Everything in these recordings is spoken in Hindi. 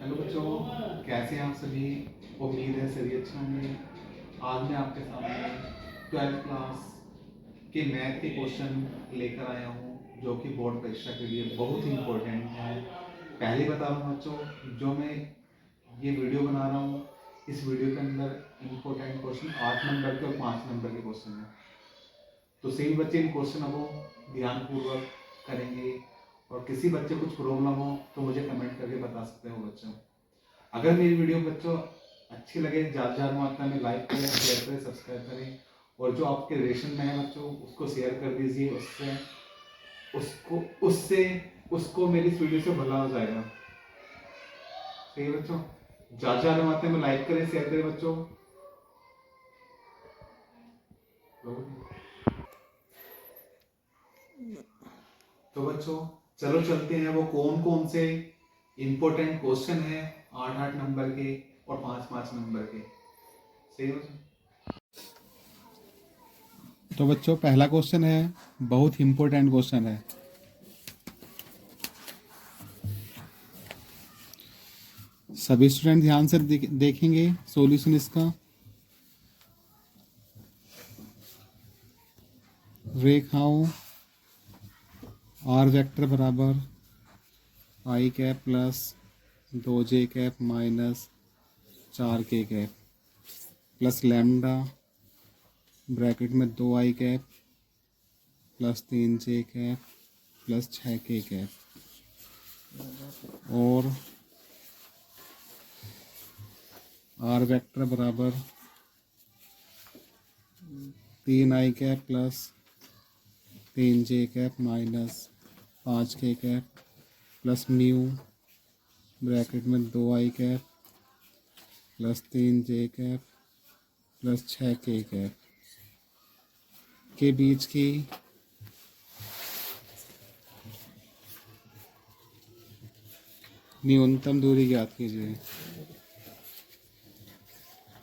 हेलो बच्चों, कैसे हैं आप सभी। उम्मीद है सभी अच्छे होंगे। आज मैं आपके सामने 12th क्लास के मैथ के क्वेश्चन लेकर आया हूँ जो कि बोर्ड परीक्षा के लिए बहुत ही इम्पोर्टेंट है। पहले बता रहा हूँ बच्चों, जो मैं ये वीडियो बना रहा हूँ, इस वीडियो के अंदर इम्पोर्टेंट क्वेश्चन 8 नंबर के और 5 नंबर के क्वेश्चन हैं। तो सभी बच्चे इन क्वेश्चनों को ध्यानपूर्वक करेंगे, और किसी बच्चे कुछ प्रॉब्लम हो तो मुझे कमेंट करके बता सकते हो बच्चों। अगर मेरी वीडियो बच्चों अच्छी लगे, ज़्यादा मात्रा में लाइक करें, शेयर करें, सब्सक्राइब करें, और जो आपके रिलेशन में है बच्चों उसको शेयर कर दीजिए। उससे उसको उससे उसको मेरी इस वीडियो से भला हो जाएगा। सही है बच्चों, ज़्यादा मात्रा में लाइक करें, शेयर करें बच्चों। तो बच्चों चलो चलते हैं, वो कौन कौन से इंपॉर्टेंट क्वेश्चन है 8-8 नंबर के और 5-5 नंबर के। सही है बच्चों। तो बच्चों पहला क्वेश्चन है, बहुत इंपॉर्टेंट क्वेश्चन है। सभी स्टूडेंट ध्यान से देखेंगे सॉल्यूशन इसका। रेखाओं आर वेक्टर बराबर I cap plus 2j cap minus 4k cap plus lambda bracket में 2i cap plus 3j cap plus 6k cap, और आर वेक्टर बराबर 3i cap plus 3j cap minus 5k cap plus mu bracket में 2i cap plus 3j cap plus 6k cap के बीच की न्यूनतम दूरी ज्ञात कीजिए।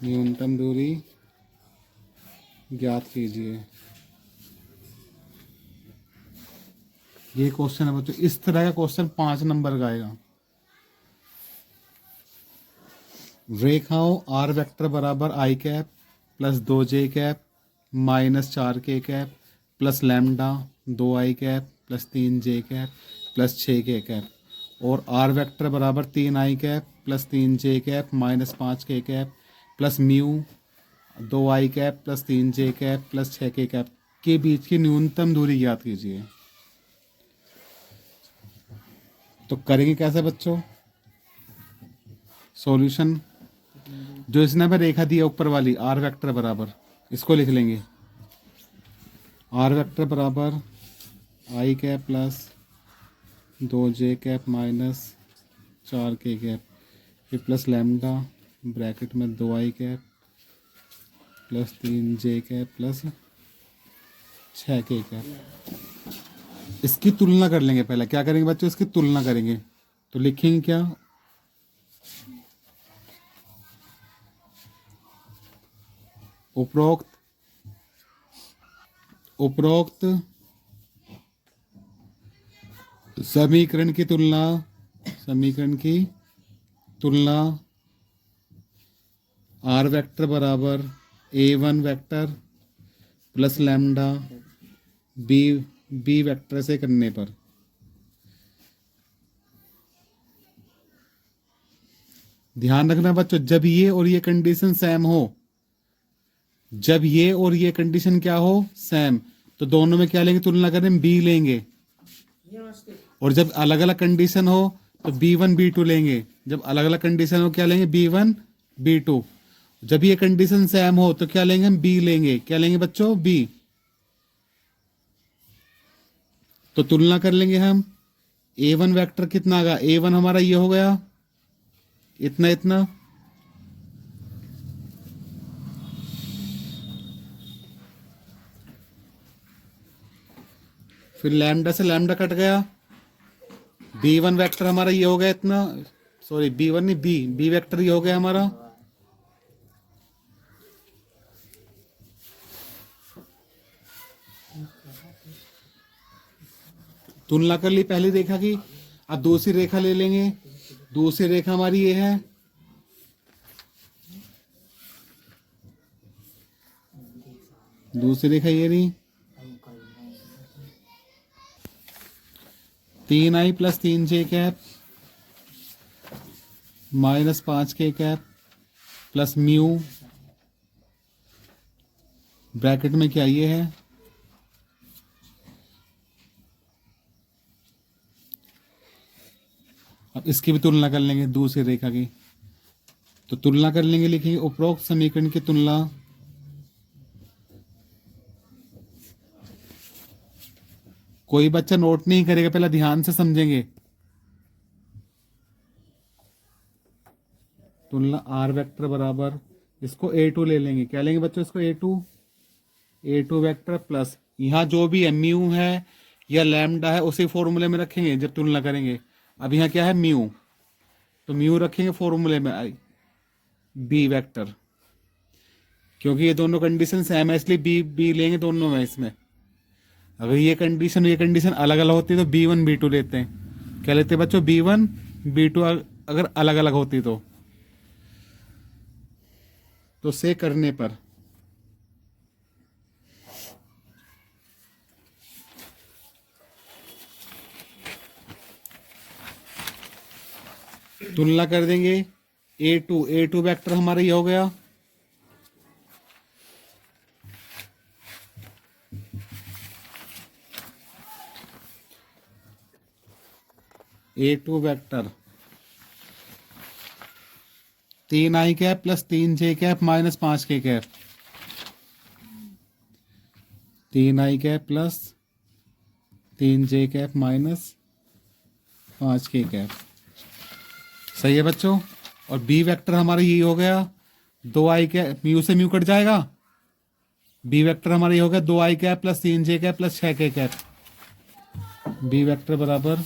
न्यूनतम दूरी ज्ञात कीजिए। ये क्वेश्चन है बच्चों, इस तरह का क्वेश्चन 5 नंबर का आएगा। रेखाओं आर वेक्टर बराबर I cap plus 2j cap minus 4k cap plus lambda 2i cap plus 3j cap plus 6k cap, और आर वेक्टर बराबर 3i cap plus 3j cap minus 5k cap plus mu 2i cap plus 3j cap plus 6k cap के बीच की न्यूनतम दूरी ज्ञात कीजिए। तो करेंगे कैसे बच्चों? सॉल्यूशन जो इसने हमें रेखा दी है ऊपर वाली, आर वेक्टर बराबर, इसको लिख लेंगे। आर वेक्टर बराबर I cap plus 2j cap minus 4k cap, फिर प्लस लैम्डा ब्रैकेट में 2i cap plus 3j cap plus 6k cap. इसकी तुलना कर लेंगे। पहले क्या करेंगे बच्चों? इसकी तुलना करेंगे। तो लिखेंगे क्या? उपरोक्त उपरोक्त समीकरण की तुलना आर वेक्टर बराबर a1 vector plus lambda b vector से करने पर। ध्यान रखना बच्चों, जब ये और ये कंडीशन सेम हो, जब ये और ये कंडीशन क्या हो? सेम, तो दोनों में क्या लेंगे? तुलना करें बी लेंगे। और जब अलग अलग कंडीशन हो तो b1 b2 लेंगे। जब अलग अलग कंडीशन हो क्या लेंगे? b1 b2। जब ये कंडीशन सेम हो तो क्या लेंगे? हम बी लेंगे। क्या लेंगे बच्चों? बी। तो तुलना कर लेंगे हम। a1 वेक्टर कितना आ गया? a1 हमारा ये हो गया इतना इतना, फिर लैम्डा से लैम्डा कट गया। b1 वेक्टर हमारा ये हो गया इतना, सॉरी b1 नहीं, बी वेक्टर ये हो गया हमारा। तुलना कर ली पहली रेखा की। अब दूसरी रेखा ले लेंगे। दूसरी रेखा हमारी ये है, दूसरी रेखा ये रही, 3i plus 3j cap minus 5k cap plus mu, bracket में क्या ये है, अब इसकी भी तुलना कर लेंगे दूसरी रेखा की। तो तुलना कर लेंगे, लिखेंगे उपरोक्त समीकरण की तुलना कोई बच्चा नोट नहीं करेगा, पहले ध्यान से समझेंगे। तुलना आर वेक्टर बराबर, इसको A2 ले लेंगे, क्या लेंगे बच्चों इसको A2 वेक्टर प्लस यहाँ जो भी म्यू है या लैम्डा है उसी फॉर्मूले में रखेंगे जब तुलना करेंगे। अब यहाँ क्या है म्यू, तो म्यू रखेंगे फॉर्मूले में आई बी वेक्टर, क्योंकि ये दोनों कंडीशन सेम है इसलिए बी लेंगे दोनों में। इसमें अगर ये कंडीशन अलग अलग होती है तो B1 B2 लेते हैं। क्या लेते हैं बच्चों, B1 B2 अगर अलग अलग होती तो से करने पर तुलना कर देंगे। A2 वेक्टर हमारा ये हो गया, A2 vector 3i cap plus 3j cap minus 5k cap, 3i cap plus 3j cap minus 5k cap. सही है बच्चों। और बी वेक्टर हमारा ये हो गया 2i कैप, म्यू से म्यू कट जाएगा, बी वेक्टर हमारा ये हो गया 2i cap plus 3j cap plus 6k cap. B vector बराबर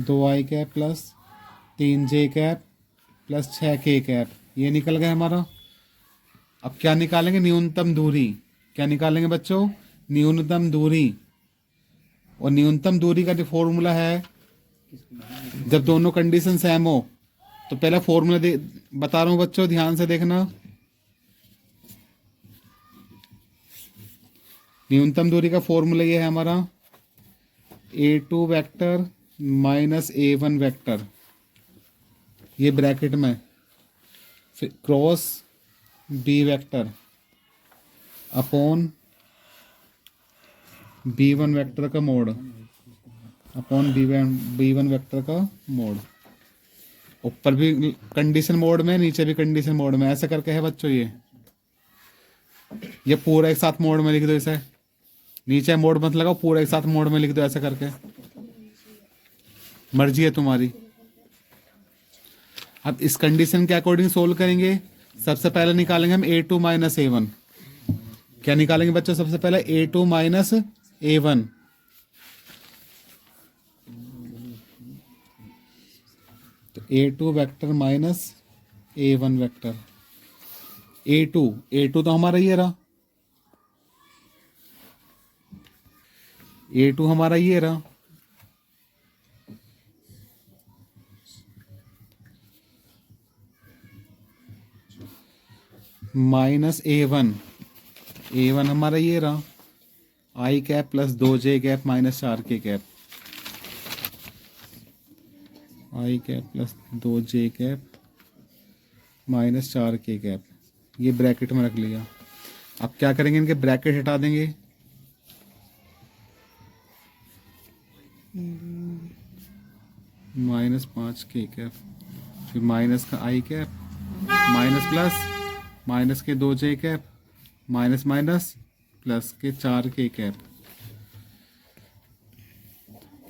2i cap plus 3j cap plus 6k cap, ये निकल गया हमारा। अब क्या निकालेंगे, न्यूनतम दूरी। क्या निकालेंगे बच्चों, न्यूनतम दूरी। और न्यूनतम दूरी का जो फॉर्मूला है, जब दोनों कंडीशन सेम हो तो पहला फॉर्मूला बता रहा हूं बच्चों, ध्यान से देखना। न्यूनतम दूरी का फॉर्मूला ये है हमारा A2 vector minus A1 vector, ये ब्रैकेट में, फिर cross B vector upon B1 vector का मोड अपॉन B1 वेक्टर का मोड। ऊपर भी कंडीशन मोड में, नीचे भी कंडीशन मोड में, ऐसा करके है बच्चों। ये पूरा एक साथ मोड में लिख दो, इसे नीचे मोड मत लगाओ, पूरा एक साथ मोड में लिख दो, ऐसा करके, मर्जी है तुम्हारी। अब इस कंडीशन के अकॉर्डिंग सोल्व करेंगे। सबसे पहले निकालेंगे हम A2 माइनस A1। क्या निकालेंगे बच्चों, सबसे पहले A2 माइनस A1। तो A2 vector minus A1 vector. A2 तो हमारा ये रहा, A2 हमारा ये रहा, माइनस A1 हमारा ये रहा, i cap plus 2j cap minus 4k cap, i cap plus 2j cap minus 4k cap, ये ब्रैकेट में रख लिया। अब क्या करेंगे, इनके ब्रैकेट हटा देंगे, माइनस 5k कैप, फिर माइनस का i cap, minus plus minus के 2j cap, minus minus plus के 4k cap,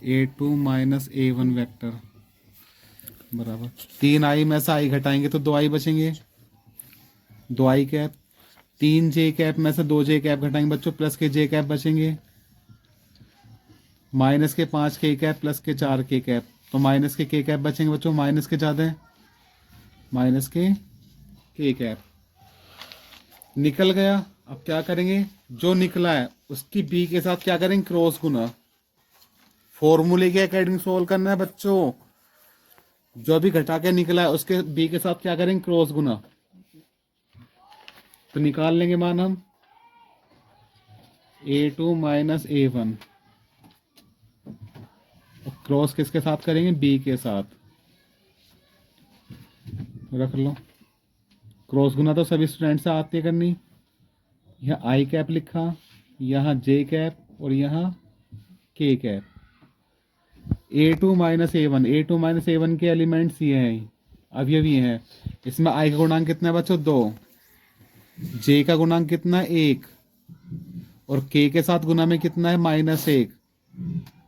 A2 minus A1 vector बराबर 3i में से i घटाएंगे तो 2i बचेंगे, 2i कैप, 3j कैप में से 2j कैप घटाएंगे बच्चों, प्लस के j कैप बचेंगे, माइनस के 5k कैप प्लस के 4k कैप, तो माइनस के k कैप बचेंगे बच्चों, माइनस के ज़्यादा है, माइनस के k कैप निकल गया। अब क्या करेंगे, जो निकला है उसकी b के साथ क्या करेंगे, क्रॉस गुना। फॉर्मूले के अकॉर्डिंग सोल्व करना है बच्चों, जो भी घटा के निकला है उसके बी के साथ क्या करेंगे, क्रॉस गुना। तो निकाल लेंगे मान हम A2 माइनस A1, क्रॉस किसके साथ करेंगे, बी के साथ। रख लो, क्रॉस गुना तो सभी स्टूडेंट से आती है करनी। यहाँ आई कैप लिखा, यहाँ जे कैप और यहाँ के cap. A2 minus A1, A2 minus A1 के एलिमेंट्स ये हैं, अवयवी हैं। इसमें आई का गुणांक कितना है बच्चों, 2। जे का गुणांक कितना है, 1। और के साथ गुना में कितना है, -1।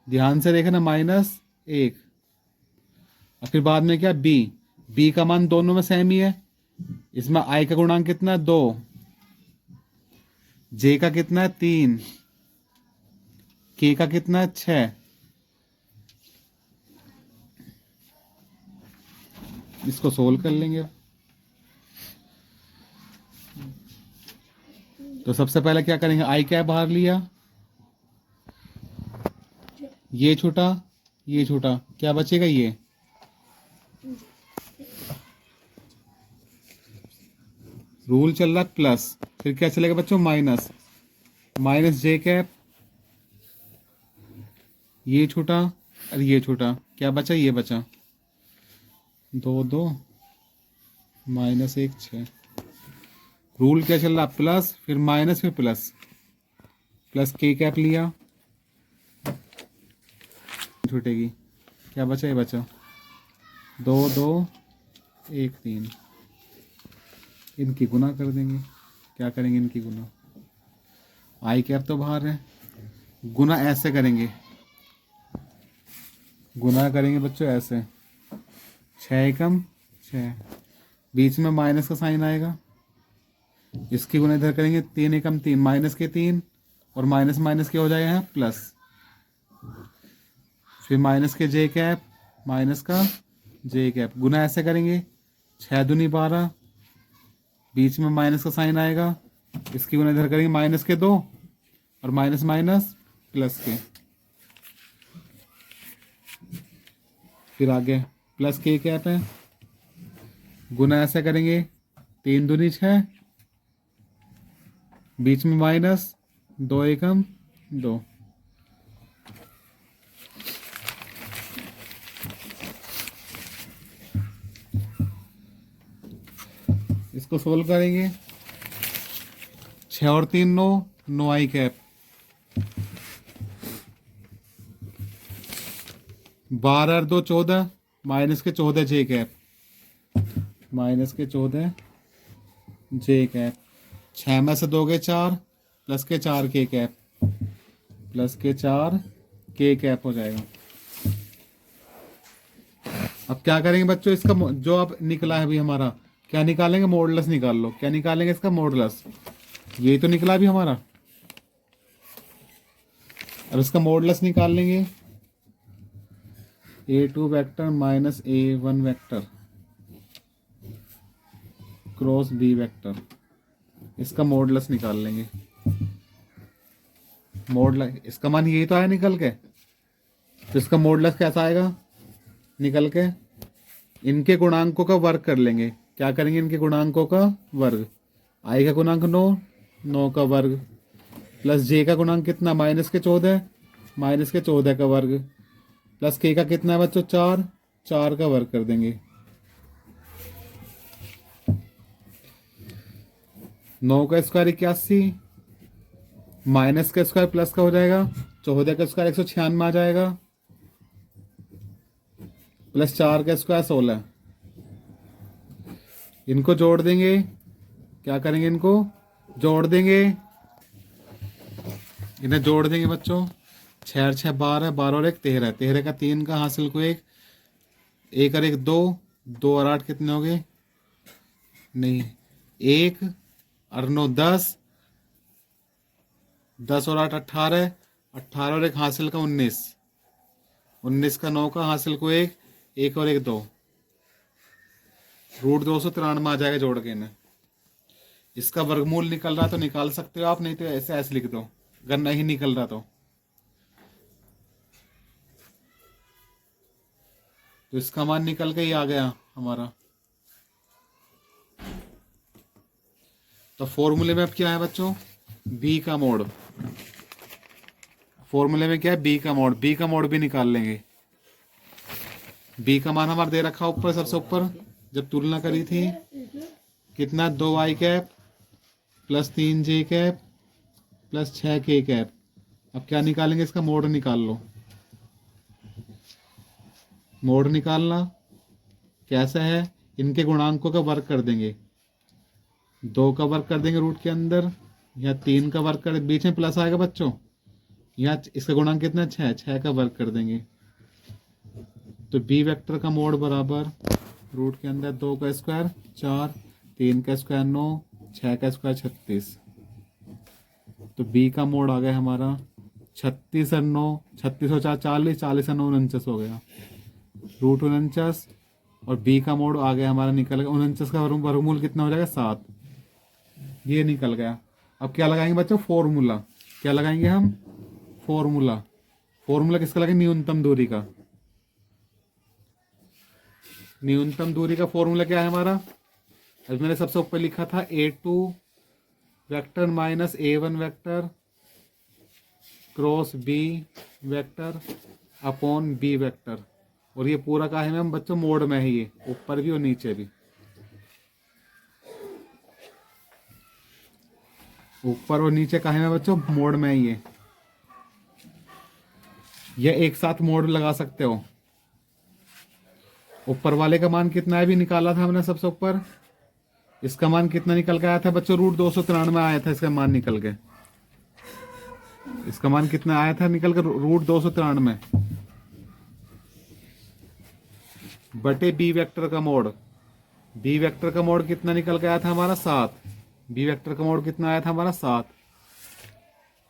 ध्यान से देखना, -1। और फिर बाद में क्या, बी का मान दोनों में सेम ही है। इसमें आई का गुणांक कितना है, 2। जे का कितना है, 3। के का कितना है, 6। इसको सोल्व कर लेंगे। तो सबसे पहले क्या करेंगे, आई कैप बाहर लिया, ये छोटा ये छोटा, क्या बचेगा, ये। रूल चल रहा प्लस, फिर क्या चलेगा बच्चों, माइनस जे कैप, ये छोटा और ये छोटा, क्या बचा, ये बचा। 2 2 -1 6। रूल क्या चल रहा, प्लस फिर माइनस फिर प्लस, प्लस के कैप लिया, छूटेगी, क्या बचा, ये बचा। 2 2 1 3। इनकी गुना कर देंगे। क्या करेंगे, इनकी गुना। आई कैप तो बाहर है, गुना ऐसे करेंगे, गुना करेंगे बच्चों ऐसे, 6 एकम 6, बीच में माइनस का साइन आएगा, इसकी गुना इधर करेंगे, 3 एकम 3, माइनस के 3 और माइनस माइनस के हो जाएगा यहाँ प्लस। फिर माइनस के जे कैप, माइनस का जे कैप, गुना ऐसे करेंगे, 6 दूनी 12, बीच में माइनस का साइन आएगा, इसकी गुना इधर करेंगे, माइनस के 2 और माइनस माइनस प्लस के। फिर आगे प्लस के कैप है, गुना ऐसे करेंगे, 3 दूनी 6, बीच में माइनस, 2 एकम 2। इसको सोल्व करेंगे, 6 और 3 9, 9 आई कैप, 12 और 2 14, माइनस के 14 जे कैप, माइनस के 14 जे कैप, 6 में से 2 गए 4, प्लस के 4 के कैप, प्लस के 4 के कैप हो जाएगा। अब क्या करेंगे बच्चों, इसका जो अब निकला है अभी हमारा, क्या निकालेंगे, मॉडुलस निकाल लो। क्या निकालेंगे इसका, मॉडुलस। ये तो निकला भी हमारा, अब इसका मॉडुलस निकाल लेंगे। A2 vector minus A1 vector cross B vector, इसका मॉडुलस निकाल लेंगे। मॉडुलस, इसका मान यही तो आया निकल के, तो इसका मॉडुलस कैसा आएगा निकल के, इनके गुणांकों का वर्ग कर लेंगे। क्या करेंगे, इनके गुणांकों का वर्ग। आई का गुणांक 9, 9 का वर्ग, प्लस जे का गुणांक कितना, माइनस के 14, माइनस के 14 का वर्ग, प्लस के का कितना है बच्चों, 4, 4 का वर्ग कर देंगे। 9 का स्क्वायर 81, माइनस का स्क्वायर प्लस का हो जाएगा, 14 का स्क्वायर 196 आ जाएगा, प्लस 4 का स्क्वायर 16। इनको जोड़ देंगे, क्या करेंगे, इनको जोड़ देंगे, इन्हें जोड़ देंगे बच्चों। 6 और 6 12, 12 और 1 13, 13 का 3 का हासिल को 1, 1 और 1 2, 2 और 8 कितने हो गए, नहीं 1 और 9 10, 10 और 8 18, 18 और 1 हासिल का 19, 19 का 9 का हासिल को 1, 1 और 1 2, रूट 293 आ जाएगा जोड़ के इन्हें। इसका वर्गमूल निकल रहा तो निकाल सकते हो आप, नहीं तो ऐसे ऐसे लिख दो अगर नहीं निकल रहा तो तो इसका मान निकल के ही आ गया हमारा। तो फॉर्मूले में अब क्या है बच्चों, बी का मोड। फॉर्मूले में क्या है, बी का मोड। बी का मोड भी निकाल लेंगे। बी का मान हमारा दे रखा ऊपर, सबसे ऊपर जब तुलना करी थी, कितना, 2 i cap plus 3j cap plus 6k cap. अब क्या निकालेंगे, इसका मोड निकाल लो। मोड निकालना कैसा है, इनके गुणांकों का वर्ग कर देंगे। 2 का वर्ग कर देंगे रूट के अंदर, या 3 का वर्ग कर, बीच में प्लस आएगा बच्चों, यहाँ इसका गुणांक कितना, 6 का वर्ग कर देंगे। तो बी वेक्टर का मोड बराबर रूट के अंदर 2 का स्क्वायर 4, 3 का स्क्वायर 9, 6 का स्क्वायर 36। तो बी का मोड आ गया हमारा 36 और 9, 36 और 4 40, 40 और 9 49 हो गया, रूट 49। और बी का मोड आ गया हमारा, निकल गया 49 का वर्गमूल कितना हो जाएगा, 7। ये निकल गया। अब क्या लगाएंगे बच्चों, फॉर्मूला। क्या लगाएंगे हम, फॉर्मूला। फॉर्मूला किसका लगाएंगे, न्यूनतम दूरी का। न्यूनतम दूरी का फॉर्मूला क्या है हमारा, अभी मैंने सबसे ऊपर लिखा था a2 vector minus a1 vector cross b vector upon b vector. और ये पूरा का है मैम बच्चों मोड में है, ये ऊपर भी और नीचे भी, ऊपर और नीचे का है मैं बच्चों मोड में है ये एक साथ मोड लगा सकते हो। ऊपर वाले का मान कितना है भी निकाला था हमने सबसे ऊपर, इसका मान कितना निकल के आया था बच्चों, रूट 293 आया था इसका मान निकल के। इसका मान कितना आया था निकल के, रूट 293 बटे बी वेक्टर का मोड। बी वेक्टर का मोड कितना निकल के आया था हमारा, 7। बी वेक्टर का मोड कितना आया था हमारा, 7।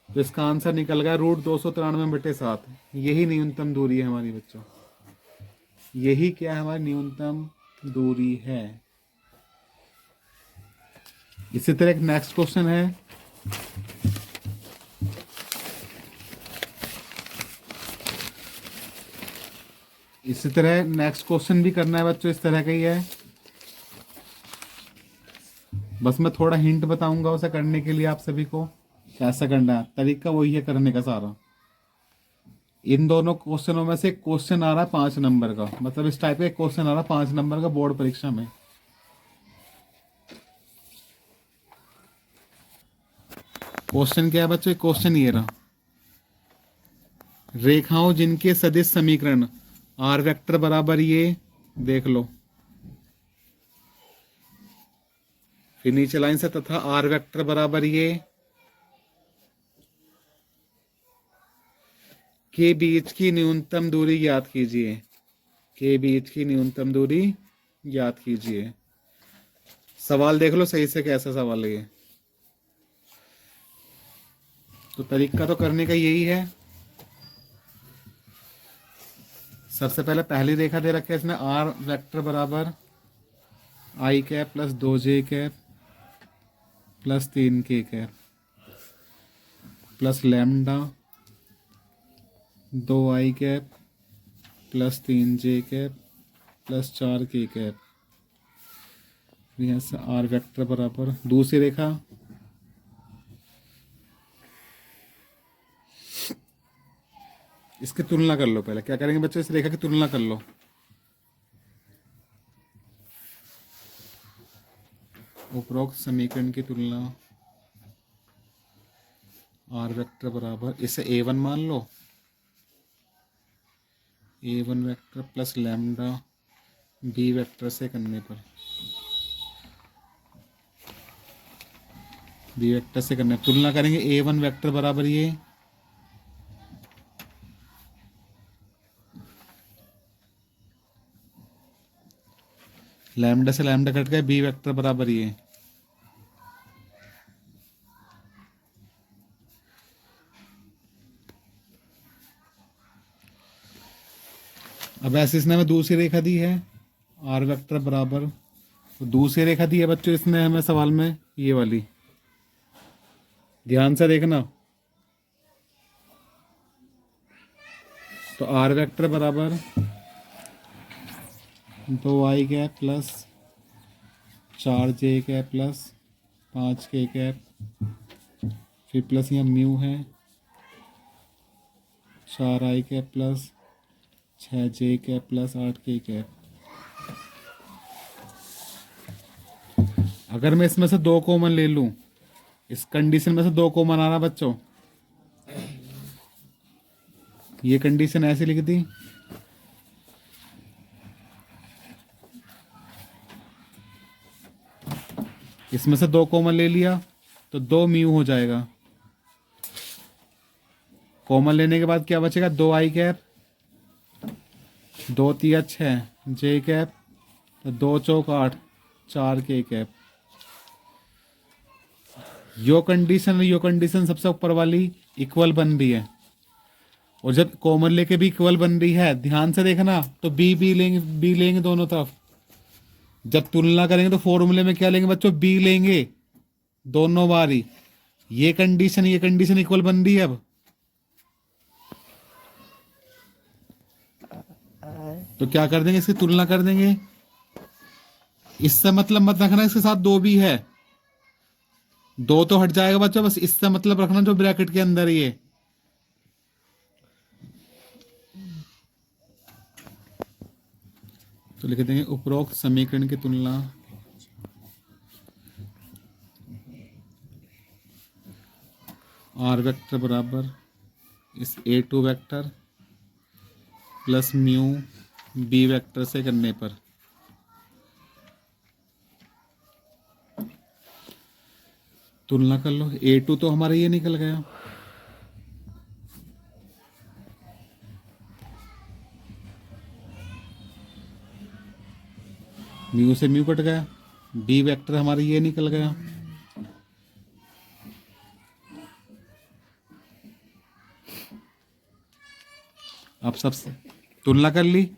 तो इसका आंसर निकल गया रूट 293 बटे 7। यही न्यूनतम दूरी है हमारी बच्चों, यही क्या है हमारी न्यूनतम दूरी है। इसी तरह एक नेक्स्ट क्वेश्चन है, इसी तरह नेक्स्ट क्वेश्चन भी करना है बच्चों, इस तरह का ही है। बस मैं थोड़ा हिंट बताऊंगा उसे करने के लिए आप सभी को, कैसा करना है, तरीका वही है करने का सारा। इन दोनों क्वेश्चनों में से एक क्वेश्चन आ रहा है 5 नंबर का, मतलब इस टाइप का एक क्वेश्चन आ रहा है 5 नंबर का बोर्ड परीक्षा में। क्वेश्चन क्या है बच्चों, क्वेश्चन ये रहा, रेखाओं जिनके सदिश समीकरण आर वेक्टर बराबर ये, देख लो, फिर नीचे लाइन से, तथा आर वेक्टर बराबर ये के बीच की न्यूनतम दूरी ज्ञात कीजिए। के बीच की न्यूनतम दूरी ज्ञात कीजिए। सवाल देख लो सही से, कैसा सवाल है ये। तो तरीका तो करने का यही है, सबसे पहले पहली रेखा दे रखा है इसने, आर वेक्टर बराबर I cap plus 2j cap plus 3k cap plus lambda 2i cap plus 3j cap plus 4k cap. यहाँ से आर वेक्टर बराबर, दूसरी रेखा इसकी तुलना कर लो। पहले क्या करेंगे बच्चों, इस रेखा की तुलना कर लो। उपरोक्त समीकरण की तुलना, आर वेक्टर बराबर, इसे a1 मान लो, a1 vector plus lambda b vector से करने पर, b वेक्टर से करने पर तुलना करेंगे। a1 वेक्टर बराबर ये, लैम्डा से लैम्डा कट गए, बी वेक्टर बराबर ये। अब ऐसे इसने हमें दूसरी रेखा दी है, आर वेक्टर बराबर, तो दूसरी रेखा दी है बच्चों इसने हमें सवाल में, ये वाली, ध्यान से देखना। तो आर वेक्टर बराबर 2i cap plus 4j cap plus 5k cap, फिर प्लस यहाँ म्यू है 4i cap plus 6j cap plus 8k cap. अगर मैं इसमें से दो कॉमन ले लूं, इस कंडीशन में से दो कॉमन आ रहा बच्चों, ये कंडीशन ऐसे लिख दी, इसमें से दो कॉमन ले लिया तो 2 म्यू हो जाएगा। कॉमन लेने के बाद क्या बचेगा, 2i कैप, 2 तिया 6 j कैप, तो 2 चौक 8 4k कैप। यो कंडीशन सबसे ऊपर वाली इक्वल बन रही है, और जब कॉमन लेके भी इक्वल बन रही है, ध्यान से देखना, तो बी लेंगे दोनों तरफ। जब तुलना करेंगे तो फॉर्मूले में क्या लेंगे बच्चों, बी लेंगे दोनों बारी। ये कंडीशन इक्वल बन रही है। अब तो क्या कर देंगे, इसकी तुलना कर देंगे। इससे मतलब मत रखना इसके साथ 2 भी है, 2 तो हट जाएगा बच्चों, बस इससे मतलब रखना जो ब्रैकेट के अंदर ही है। तो लिख देंगे उपरोक्त समीकरण की तुलना आर वेक्टर बराबर इस A2 vector plus mu b vector से करने पर। तुलना कर लो, A2 तो हमारा ये निकल गया, म्यू से म्यू कट गया, बी वेक्टर हमारा ये निकल गया। अब सब तुलना कर ली।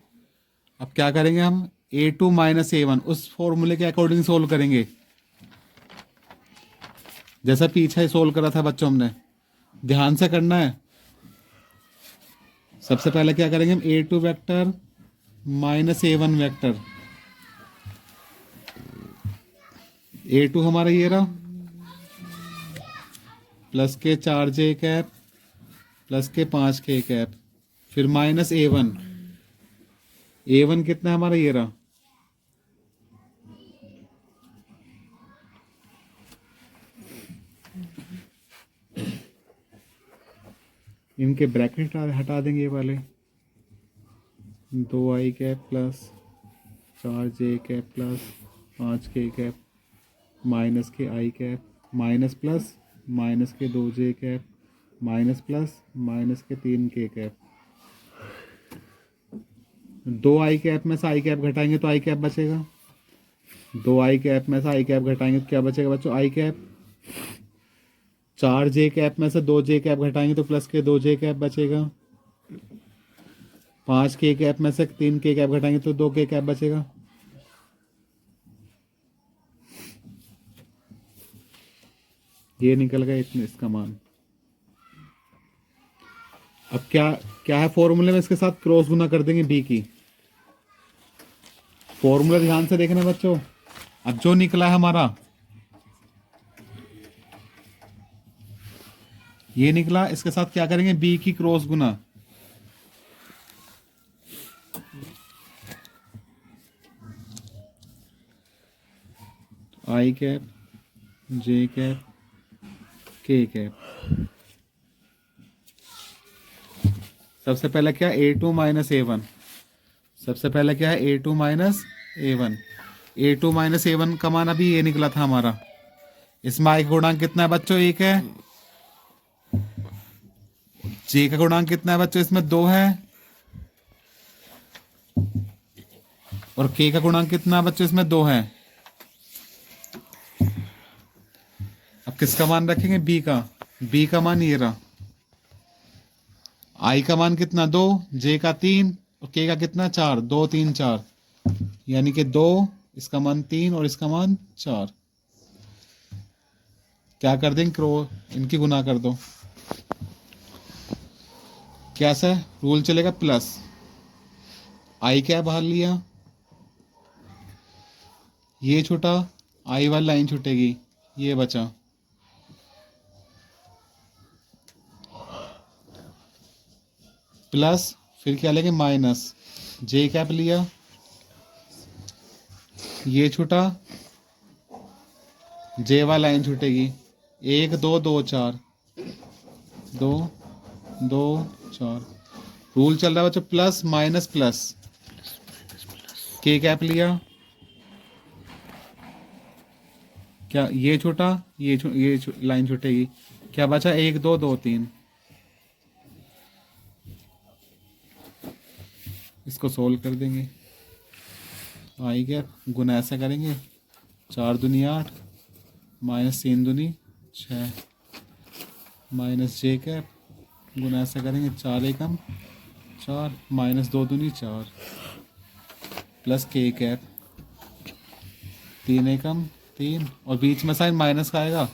अब क्या करेंगे हम, A2 माइनस A1 उस फॉर्मूले के अकॉर्डिंग सोल्व करेंगे, जैसा पीछे ही सोल्व करा था बच्चों हमने। ध्यान से करना है। सबसे पहले क्या करेंगे हम, A2 vector minus A1 vector. A2 हमारा ये रहा, प्लस के 4j कैप प्लस के 5k कैप, फिर माइनस A1 कितना है हमारा, ये रहा। इनके ब्रैकेट हटा देंगे ये वाले, 2i cap plus 4j cap plus 5k cap minus के i cap minus plus minus के 2j cap minus plus minus के 3k कैप। 2i कैप में से i कैप घटाएंगे तो i कैप बचेगा, 2i कैप में से i कैप घटाएंगे तो क्या बचेगा बच्चों, i कैप। 4j कैप में से 2j कैप घटाएंगे तो प्लस के 2j कैप बचेगा, 5k कैप में से 3k कैप घटाएंगे तो 2k कैप बचेगा। ये निकल गया इतने इसका मान। अब क्या क्या है फॉर्मूले में, इसके साथ क्रॉस गुना कर देंगे बी की। फॉर्मूला ध्यान से देखना बच्चों। अब जो निकला है हमारा, ये निकला, इसके साथ क्या करेंगे, बी की cross Guna. i cap j cap k cap. सबसे पहले क्या है, A2 माइनस A1। सबसे पहले क्या है, A2 minus A1। A2 minus A1 का मान अभी ये निकला था हमारा। इसमें i का गुणांक कितना है बच्चों, 1 है। j का गुणांक कितना है बच्चों, इसमें 2 है। और k का गुणांक कितना है बच्चों, इसमें 2 है। अब किसका मान रखेंगे, b का मान ये रहा। i का मान कितना, 2, j का 3 और k का कितना, 4। 2 3 4, यानी कि 2, इसका मान 3 और इसका मान 4। क्या कर देंगे, इनकी गुना कर दो। कैसा रूल चलेगा, प्लस i क्या बाहर लिया, ये छूटा, आई वाली लाइन छूटेगी, ये बचा। प्लस फिर क्या लेंगे, माइनस जे कैप लिया, ये छूटा, जे वाली लाइन छूटेगी, 1 2 2 4, 2 2 4। रूल चल रहा है बच्चों प्लस माइनस प्लस, के कैप लिया, क्या ये छोटा, लाइन छूटेगी, क्या बचा, 1 2 2 3। इसको सोल्व कर देंगे, आई कैप गुना ऐसा करेंगे, 4 दूनी 8, माइनस 3 दूनी 6, माइनस जे कैप गुना ऐसा करेंगे, 4 एकम 4, माइनस 2 दूनी 4, प्लस के कैप 3 एकम 3, और बीच में साइन माइनस का आएगा,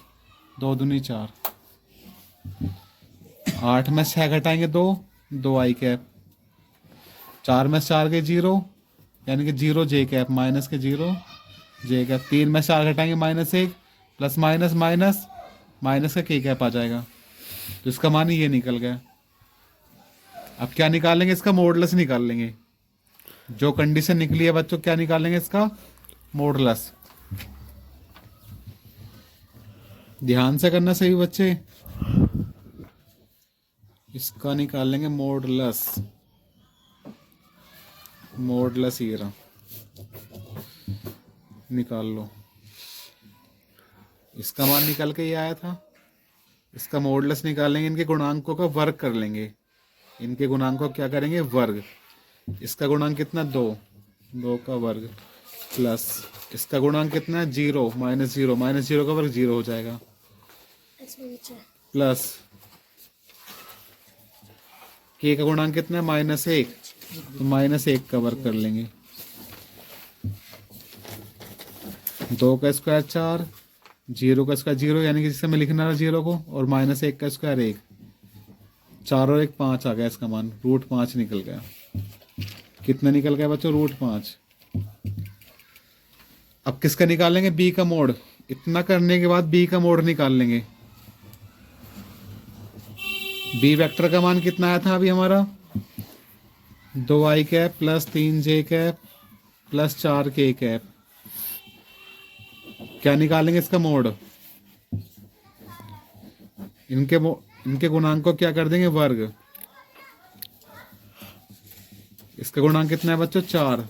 2 दूनी 4, 8 में 6 घटाएंगे 2, 2 आई कैप, 4 में 4 के 0, यानी कि 0 जे कैप, माइनस के 0 जे कैप, 3 में 4 घटाएंगे minus 1, plus minus minus minus का के कैप आ जाएगा, तो इसका मान ये निकल गया। अब क्या निकालेंगे, इसका मॉडुलस निकाल लेंगे। जो कंडीशन निकली है बच्चों, क्या निकालेंगे, इसका मॉडुलस। ध्यान से करना सही बच्चे, इसका निकाल लेंगे मॉडुलस। मॉडुलस ये रहा, निकाल लो। इसका मान निकल के ये आया था, इसका मॉडुलस निकालेंगे, इनके गुणांकों का वर्ग कर लेंगे। इनके गुणांकों क्या करेंगे, वर्ग। इसका गुणांक कितना, 2, 2 का वर्ग, प्लस इसका गुणांक कितना है, 0, माइनस 0, माइनस 0 का वर्ग 0 हो जाएगा, प्लस के का गुणांक कितना है, माइनस 1, तो माइनस 1 का वर्ग कर लेंगे। 2 का स्क्वायर 4, 0 का स्क्वायर 0, यानी कि जिससे मैं लिखना रहा 0 को, और माइनस 1 का स्क्वायर 1, 4 और 1 5 आ गया, इसका मान √5 निकल गया। कितना निकल गया बच्चों, √5। अब किसका निकालेंगे, बी का मोड। इतना करने के बाद बी का मोड निकाल लेंगे। बी वेक्टर का मान कितना आया था अभी हमारा, 2 आई कैप प्लस 3 जे कैप प्लस 4 के कैप। क्या निकालेंगे, इसका मोड। इनके गुणांक को क्या कर देंगे, वर्ग। इसका गुणांक कितना है बच्चों, 4।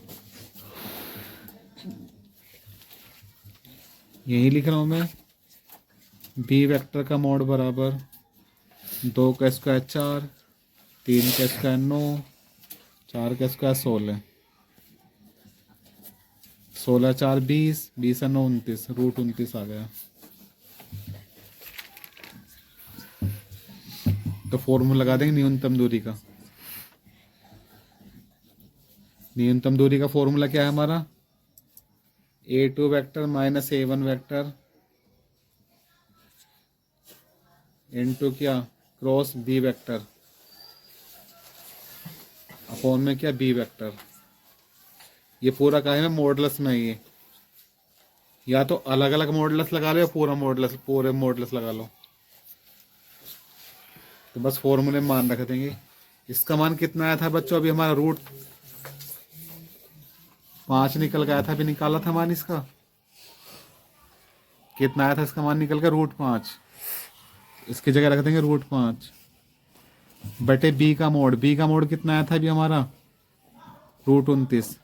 यही लिख रहा हूं मैं, बी वेक्टर का मोड बराबर 2 का स्क्वायर 4, 3 का स्क्वायर 9, 4 का स्क्वायर 16, 16 4 20, 20 9 29, √29 आ गया। तो फॉर्मूला लगा देंगे न्यूनतम दूरी का। न्यूनतम दूरी का फॉर्मूला क्या है हमारा, A2 vector minus A1 vector into क्या, क्रॉस B वेक्टर अपॉन में क्या, B वेक्टर। ये पूरा का है मॉडुलस में, ये या तो अलग अलग मॉडुलस लगा लो या पूरे मॉडुलस लगा लो। तो बस फॉर्मूले में मान रख देंगे। इसका मान कितना आया था बच्चों, अभी हमारा √5 निकल गया था, अभी निकाला था मान इसका। कितना आया था इसका मान निकल कर, √5। इसकी जगह रख देंगे √5 बटे बी का मोड। बी का मोड कितना आया था अभी हमारा, √29,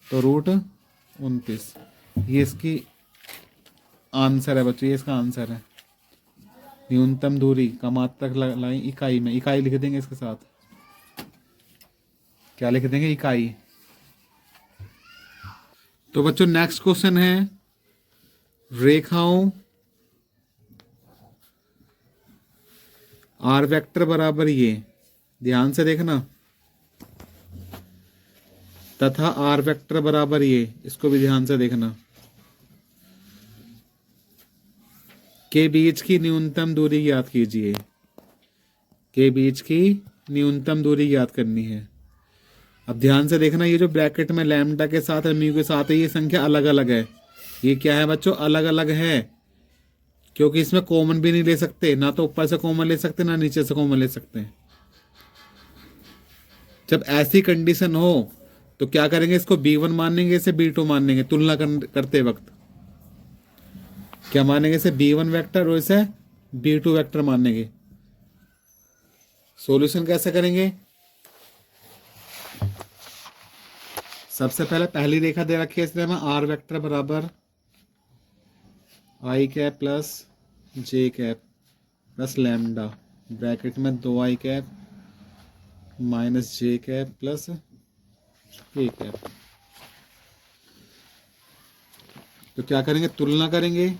तो √29 ये इसकी आंसर है बच्चों, ये इसका आंसर है। न्यूनतम दूरी का मात्रक लाइन इकाई में, इकाई लिख देंगे इसके साथ। क्या लिख देंगे, इकाई। तो बच्चों नेक्स्ट क्वेश्चन है, रेखाओं आर वेक्टर बराबर ये, ध्यान से देखना, तथा आर वेक्टर बराबर ये, इसको भी ध्यान से देखना, के बीच की न्यूनतम दूरी ज्ञात कीजिए। के बीच की न्यूनतम दूरी ज्ञात करनी है। अब ध्यान से देखना, ये जो ब्रैकेट में लैम्डा के साथ और म्यू के साथ है, ये संख्या अलग अलग है, ये क्या है बच्चों, अलग अलग है, क्योंकि इसमें कॉमन भी नहीं ले सकते, ना तो ऊपर से कॉमन ले सकते ना नीचे से कॉमन ले सकते हैं। जब ऐसी कंडीशन हो तो क्या करेंगे, इसको B1 मानेंगे, इसे B2 मानेंगे, तुलना करते वक्त क्या मानेंगे, इसे B1 वेक्टर और इसे B2 वेक्टर मानेंगे। सॉल्यूशन कैसे करेंगे, सबसे पहले पहली रेखा दे रखी है, इसलिए हमें R वेक्टर बराबर I cap plus J cap plus lambda bracket में 2i कैप माइनस जे कैप प्लस के कैप। तो क्या करेंगे, तुलना करेंगे।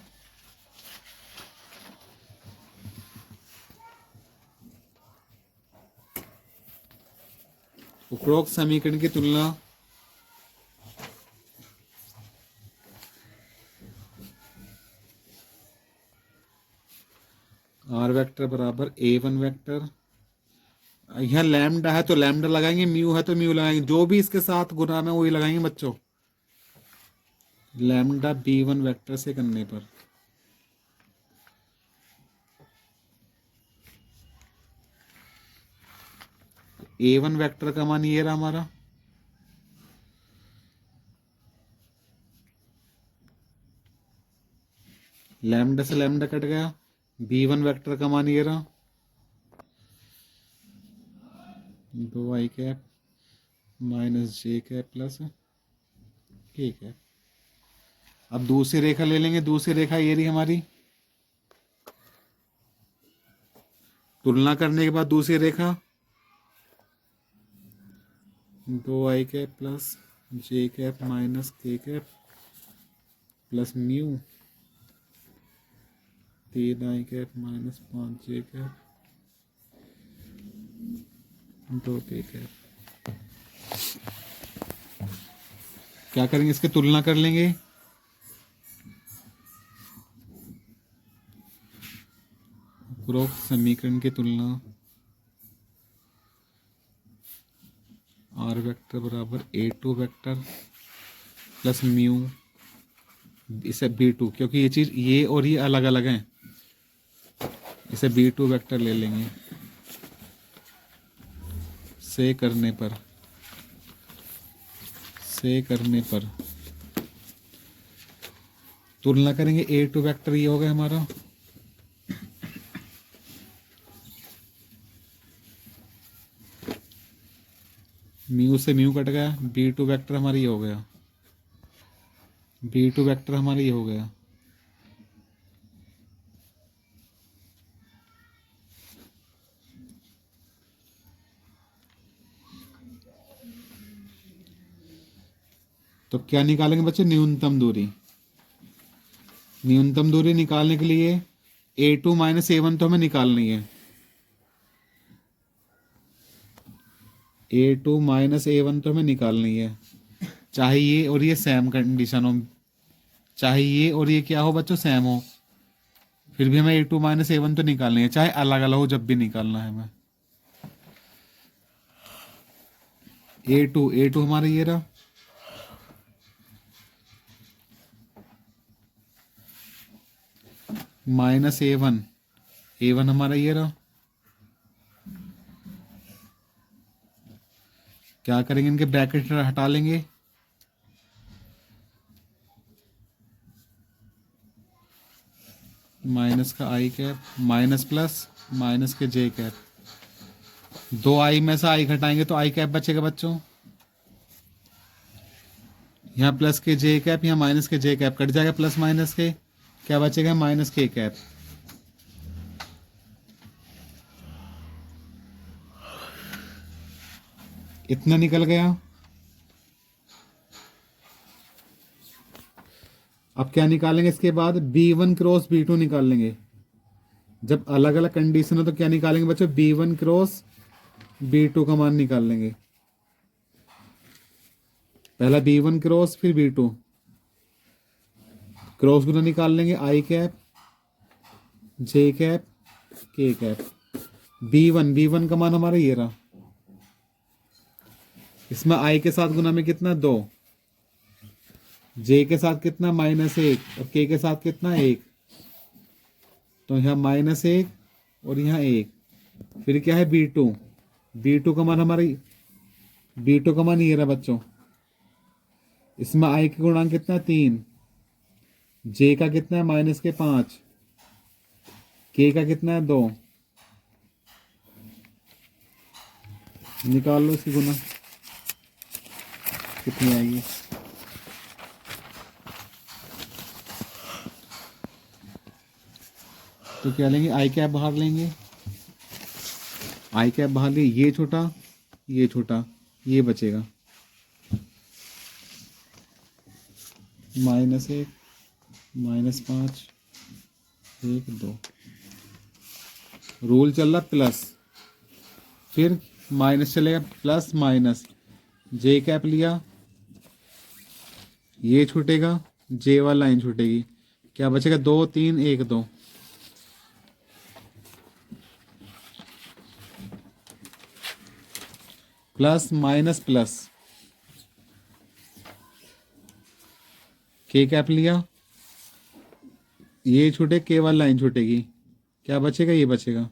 उपरोक्त समीकरण की तुलना आर वेक्टर बराबर A1 वेक्टर, यहाँ लैम्डा है तो लैम्डा लगाएंगे, म्यू है तो म्यू लगाएंगे, जो भी इसके साथ गुना में वही लगाएंगे बच्चों, लैम्डा B1 वेक्टर से करने पर। A1 वेक्टर का मान ये रहा हमारा, लैम्डा से लैम्डा कट गया, B1 वेक्टर का मान ये रहा 2i कैप माइनस जे कैप प्लस के कैप। अब दूसरी रेखा ले लेंगे, दूसरी रेखा ये रही हमारी, तुलना करने के बाद दूसरी रेखा 2i कैप प्लस जे कैप माइनस के cap plus mu 3i cap minus 5j cap 2k cap. क्या करेंगे, इसकी तुलना कर लेंगे। उपरोक्त समीकरण की तुलना R वेक्टर बराबर A2 वेक्टर प्लस म्यू, इसे B2, क्योंकि ये चीज ये और ये अलग अलग हैं, इसे B2 वेक्टर ले लेंगे। से करने पर तुलना करेंगे, A2 वेक्टर ये हो गया हमारा, म्यू से म्यू कट गया, B2 वेक्टर हमारा ये हो गया, B2 वेक्टर हमारा ये हो गया। तो क्या निकालेंगे बच्चे, न्यूनतम दूरी। न्यूनतम दूरी निकालने के लिए A2 माइनस A1 तो हमें निकालनी है, A2 माइनस A1 तो हमें निकालनी है, चाहे ये और ये सेम कंडीशन हो, चाहे ये और ये क्या हो बच्चों, सेम हो, फिर भी हमें A2 माइनस A1 तो निकालनी है, चाहे अलग अलग हो, जब भी निकालना है हमें। A2 हमारा ये रहा, माइनस A1 हमारा ये रहा। क्या करेंगे, इनके ब्रैकेट हटा लेंगे, माइनस का आई कैप माइनस प्लस माइनस के जे कैप, 2i में से i घटाएंगे तो आई कैप बचेगा बच्चों, यहाँ प्लस के जे कैप, यहाँ माइनस के जे कैप कट जाएगा, प्लस माइनस के क्या बचेगा, माइनस के कैप। इतना निकल गया। अब क्या निकालेंगे, इसके बाद B1 क्रॉस B2 निकाल लेंगे। जब अलग अलग कंडीशन हो तो क्या निकालेंगे बच्चों, B1 क्रॉस B2 का मान निकाल लेंगे। पहला B1 क्रॉस फिर B2, क्रॉस गुना निकाल लेंगे, आई कैप जे कैप के कैप। B1 का मान हमारा ये रहा, इसमें आई के साथ गुना में कितना 2, जे के साथ कितना -1 और के के साथ कितना 1, तो यहाँ -1 और यहाँ 1। फिर क्या है B2, B2 का मान हमारी B2 का मान ये रहा बच्चों। इसमें I के गुणांक कितना 3, जे का कितना है -5, के का कितना है 2। निकाल लो इसकी गुना कितनी आएगी। तो क्या लेंगे, आई कैप बाहर लेंगे, आई कैप बाहर लिए, ये छोटा ये बचेगा -1 -5 1 2। रूल चल रहा प्लस, फिर माइनस चलेगा, प्लस माइनस, जे कैप लिया, ये छूटेगा, जे वाला लाइन छूटेगी, क्या बचेगा 2 3 1 2। प्लस माइनस प्लस, के कैप लिया, ये छूटे, के वाली लाइन छूटेगी, क्या बचेगा, ये बचेगा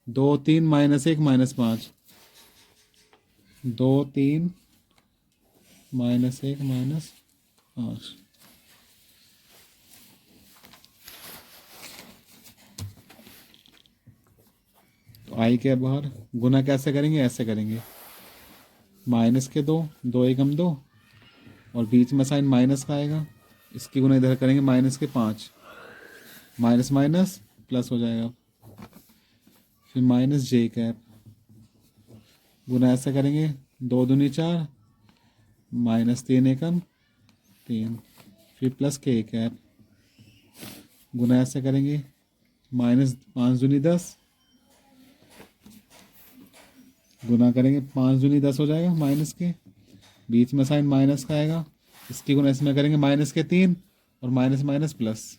2 3 -1 -5, 2 3 -1 -5। तो आई के बाहर गुना कैसे करेंगे, ऐसे करेंगे, माइनस के 2 2 एकम 2 और बीच में साइन माइनस का आएगा, इसकी गुना इधर करेंगे -5, माइनस माइनस प्लस हो जाएगा, फिर माइनस जे कैप, गुना ऐसे करेंगे 2 दूनी 4, -3 एकम 3, फिर प्लस के कैप, गुना ऐसे करेंगे -5 दूनी 10, गुना करेंगे 5 दूनी 10 हो जाएगा माइनस के, बीच में साइन माइनस का आएगा, इसकी गुना इसमें करेंगे -3 और माइनस माइनस प्लस।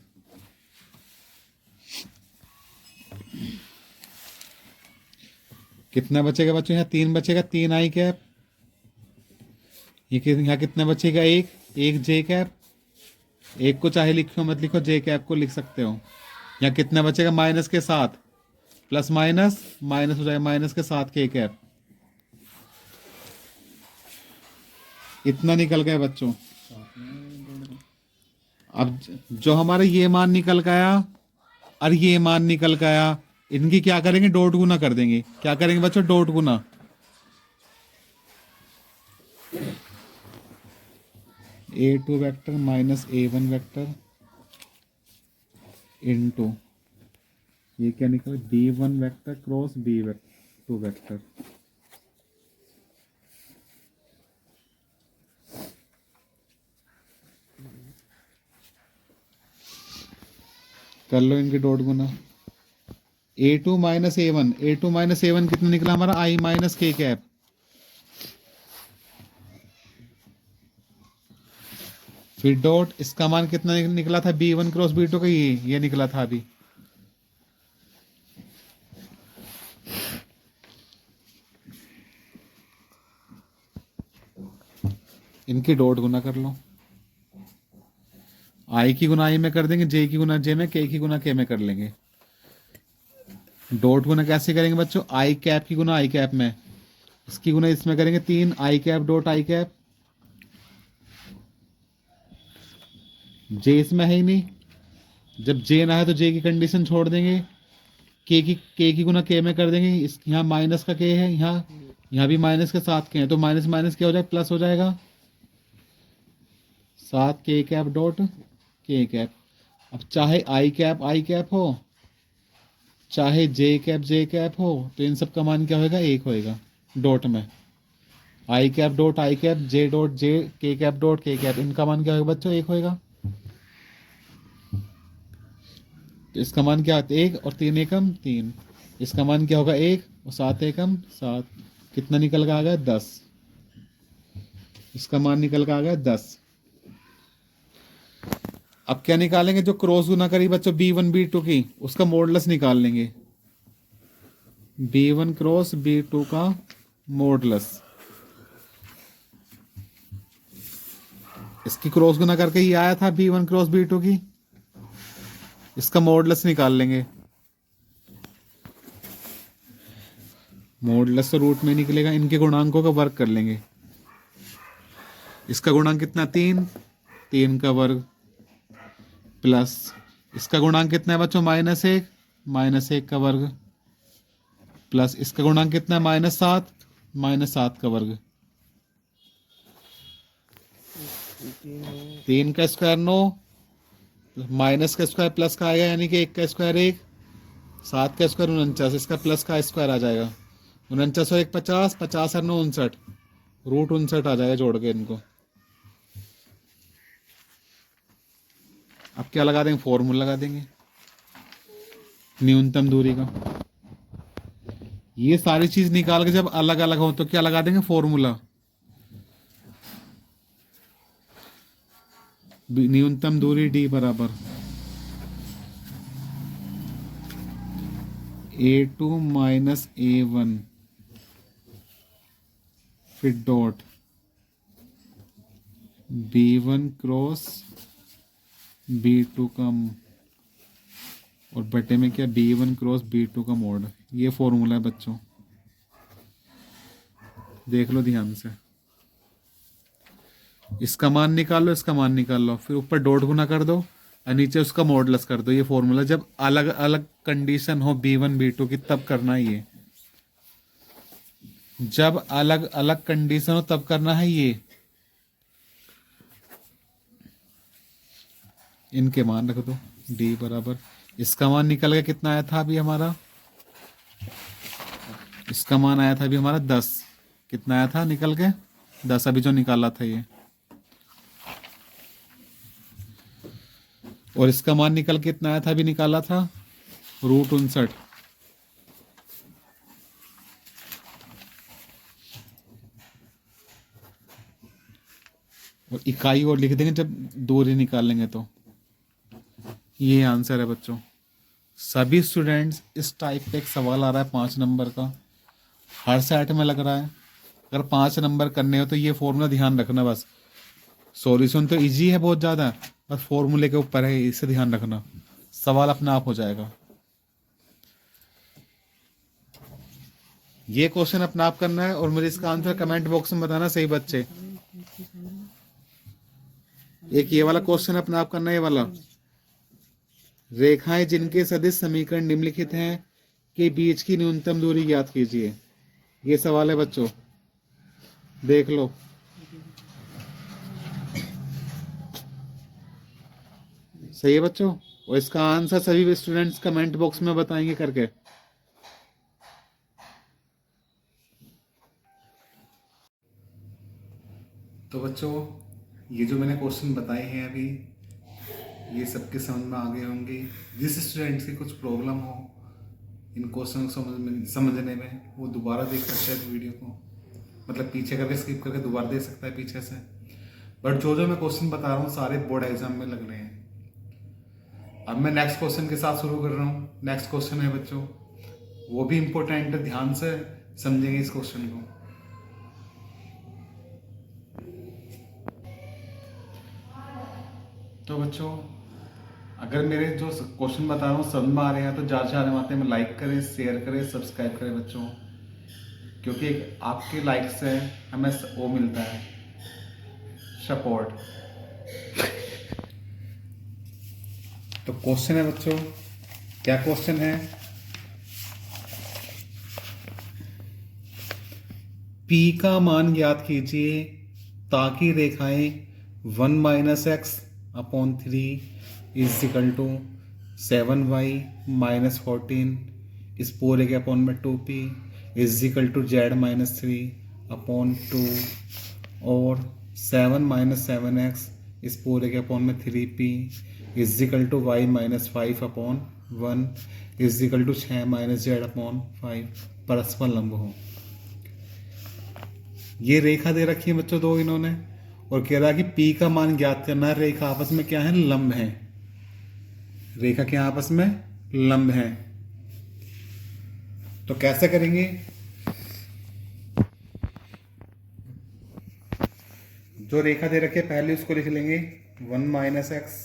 कितना बचेगा बच्चों, यहाँ 3 बचेगा, 3 आई कैप, यहाँ कितना बचेगा, 1 जे कैप, 1 को चाहे लिखो मत लिखो, जे कैप को लिख सकते हो। यहाँ कितना बचेगा, माइनस के साथ, प्लस माइनस माइनस हो जाएगा, माइनस के साथ के कैप, इतना निकल गया बच्चों। अब जो हमारा ये मान निकल गया और ये मान निकल गया, इनकी क्या करेंगे, डॉट गुना कर देंगे। क्या करेंगे बच्चों, डॉट गुना। A2 vector minus A1 vector into ये क्या निकला, B1 vector cross B2 vector. कर लो इनके डॉट गुना। A2 माइनस A1 कितना निकला हमारा, I माइनस के कैप, फिर डॉट, इसका मान कितना निकला था, B1 क्रॉस B2 का, ये निकला था अभी। इनकी डॉट गुना कर लो, आई की गुना आई में कर देंगे, जे की गुना जे में, के की गुना के में कर लेंगे। डॉट गुना कैसे करेंगे बच्चों, आई कैप की गुना आई कैप में, इसकी गुना इसमें करेंगे 3 आई कैप डॉट आई कैप, जे इसमें है ही नहीं, जब जे ना है तो जे की कंडीशन छोड़ देंगे, के की गुना के में कर देंगे, इस यहाँ माइनस का के है, यहाँ भी माइनस के साथ के हैं, तो माइनस माइनस क्या हो जाएगा, प्लस हो जाएगा, साथ के कैप डॉट के कैप। अब चाहे आई कैप हो, चाहे जे कैप हो, तो इन सब का मान क्या होगा, 1 होएगा डॉट में। I cap dot I cap, J dot J, K cap dot के कैप, इनका मान क्या होगा बच्चों, 1 होएगा। तो इसका मान क्या होता है, 1 और 3 एकम 3, इसका मान क्या होगा 1 और 7 एकम 7, कितना निकल के आ गया 10, इसका मान निकल के आ गया 10। अब क्या निकालेंगे, जो क्रॉस गुना करी बच्चों B1 B2 की, उसका मॉडुलस निकाल लेंगे, B1 क्रॉस B2 का मॉडुलस। इसकी क्रॉस गुना करके ये आया था B1 क्रॉस B2 की, इसका मॉडुलस निकाल लेंगे। मॉडुलस तो रूट में निकलेगा, इनके गुणांकों का वर्ग कर लेंगे। इसका गुणांक कितना 3, 3 का वर्ग प्लस इसका गुणांक कितना है बच्चों -1, -1 का वर्ग प्लस इसका गुणांक कितना है -7, -7 का वर्ग। 3 का स्क्वायर 9, माइनस का स्क्वायर प्लस का आएगा यानी कि 1 का स्क्वायर 1, 7 का स्क्वायर 49, इसका प्लस का स्क्वायर आ जाएगा 49 और 1 50, 50 और 9 59, रूट 59 आ जाएगा जोड़ के इनको। अब क्या लगा देंगे, फॉर्मूला लगा देंगे न्यूनतम दूरी का। ये सारी चीज निकाल के जब अलग अलग हो तो क्या लगा देंगे, फॉर्मूला। न्यूनतम दूरी D बराबर A2 माइनस A1 फिर डॉट B1 क्रॉस B2 का और बटे में क्या B1 क्रॉस B2 का मोड। ये फॉर्मूला है बच्चों, देख लो ध्यान से। इसका मान निकाल लो, इसका मान निकाल लो, फिर ऊपर डॉट गुना कर दो और नीचे उसका मॉडुलस कर दो। ये फॉर्मूला जब अलग अलग कंडीशन हो B1 B2 की तब करना है ये, जब अलग अलग कंडीशन हो तब करना है ये। इनके मान रख दो D बराबर, इसका मान निकल गया कितना आया था अभी हमारा, इसका मान आया था अभी हमारा 10, कितना आया था निकल के 10 अभी जो निकाला था ये, और इसका मान निकल के कितना आया था अभी निकाला था रूट 59। और इकाई और लिख देंगे जब दूरी निकालेंगे तो। ये आंसर है बच्चों। सभी स्टूडेंट्स इस टाइप का एक सवाल आ रहा है 5 नंबर का, हर सेट में लग रहा है। अगर 5 नंबर करने हो तो ये फॉर्मूला ध्यान रखना बस। सॉल्यूशन तो इजी है बहुत ज़्यादा, बस फॉर्मूले के ऊपर है, इसे ध्यान रखना, सवाल अपने आप हो जाएगा। ये क्वेश्चन अपने आप करना है और मुझे इसका आंसर कमेंट बॉक्स में बताना सही बच्चे। एक ये वाला क्वेश्चन अपने आप करना है, ये वाला रेखाएं जिनके सदिश समीकरण निम्नलिखित हैं के बीच की न्यूनतम दूरी ज्ञात कीजिए। ये सवाल है बच्चों, देख लो। सही है बच्चों, और इसका आंसर सभी स्टूडेंट्स कमेंट बॉक्स में बताएंगे करके। तो बच्चों ये जो मैंने क्वेश्चन बताए हैं अभी, ये सबके समझ में आ गए होंगे। जिस स्टूडेंट्स की कुछ प्रॉब्लम हो इन क्वेश्चन को समझने में, वो दोबारा देख सकते हैं इस वीडियो को, मतलब पीछे करके स्किप करके दोबारा देख सकता है पीछे से। बट जो जो मैं क्वेश्चन बता रहा हूँ सारे बोर्ड एग्जाम में लगने हैं। अब मैं नेक्स्ट क्वेश्चन के साथ शुरू कर रहा हूँ। नेक्स्ट क्वेश्चन है बच्चों, वो भी इम्पोर्टेंट है, ध्यान से समझेंगे इस क्वेश्चन को। तो बच्चों अगर मेरे जो क्वेश्चन बता रहा हूँ समझ में आ रहे हैं तो ज़्यादा से ज़्यादा मात्रा में लाइक करें, शेयर करें, सब्सक्राइब करें बच्चों, क्योंकि आपके लाइक से हमें वो मिलता है सपोर्ट। तो क्वेश्चन है बच्चों, क्या क्वेश्चन है, P का मान ज्ञात कीजिए ताकि रेखाएं 1 - x upon 3 is equal to 7y - 14 इस पूरे के अपॉन में 2p is equal to z - 3 upon 2 और 7 - 7x इस पूरे के अपॉन में 3p is equal to y - 5 upon 1 is equal to 6 - z upon 5 परस्पर लंब हो। ये रेखा दे रखी है बच्चों दो इन्होंने, और कह रहा है कि P का मान ज्ञात करना है। रेखा आपस में क्या है, लंब है। रेखा क्या आपस में लंब है। तो कैसे करेंगे, जो रेखा दे रखी है पहले उसको लिख लेंगे 1 minus x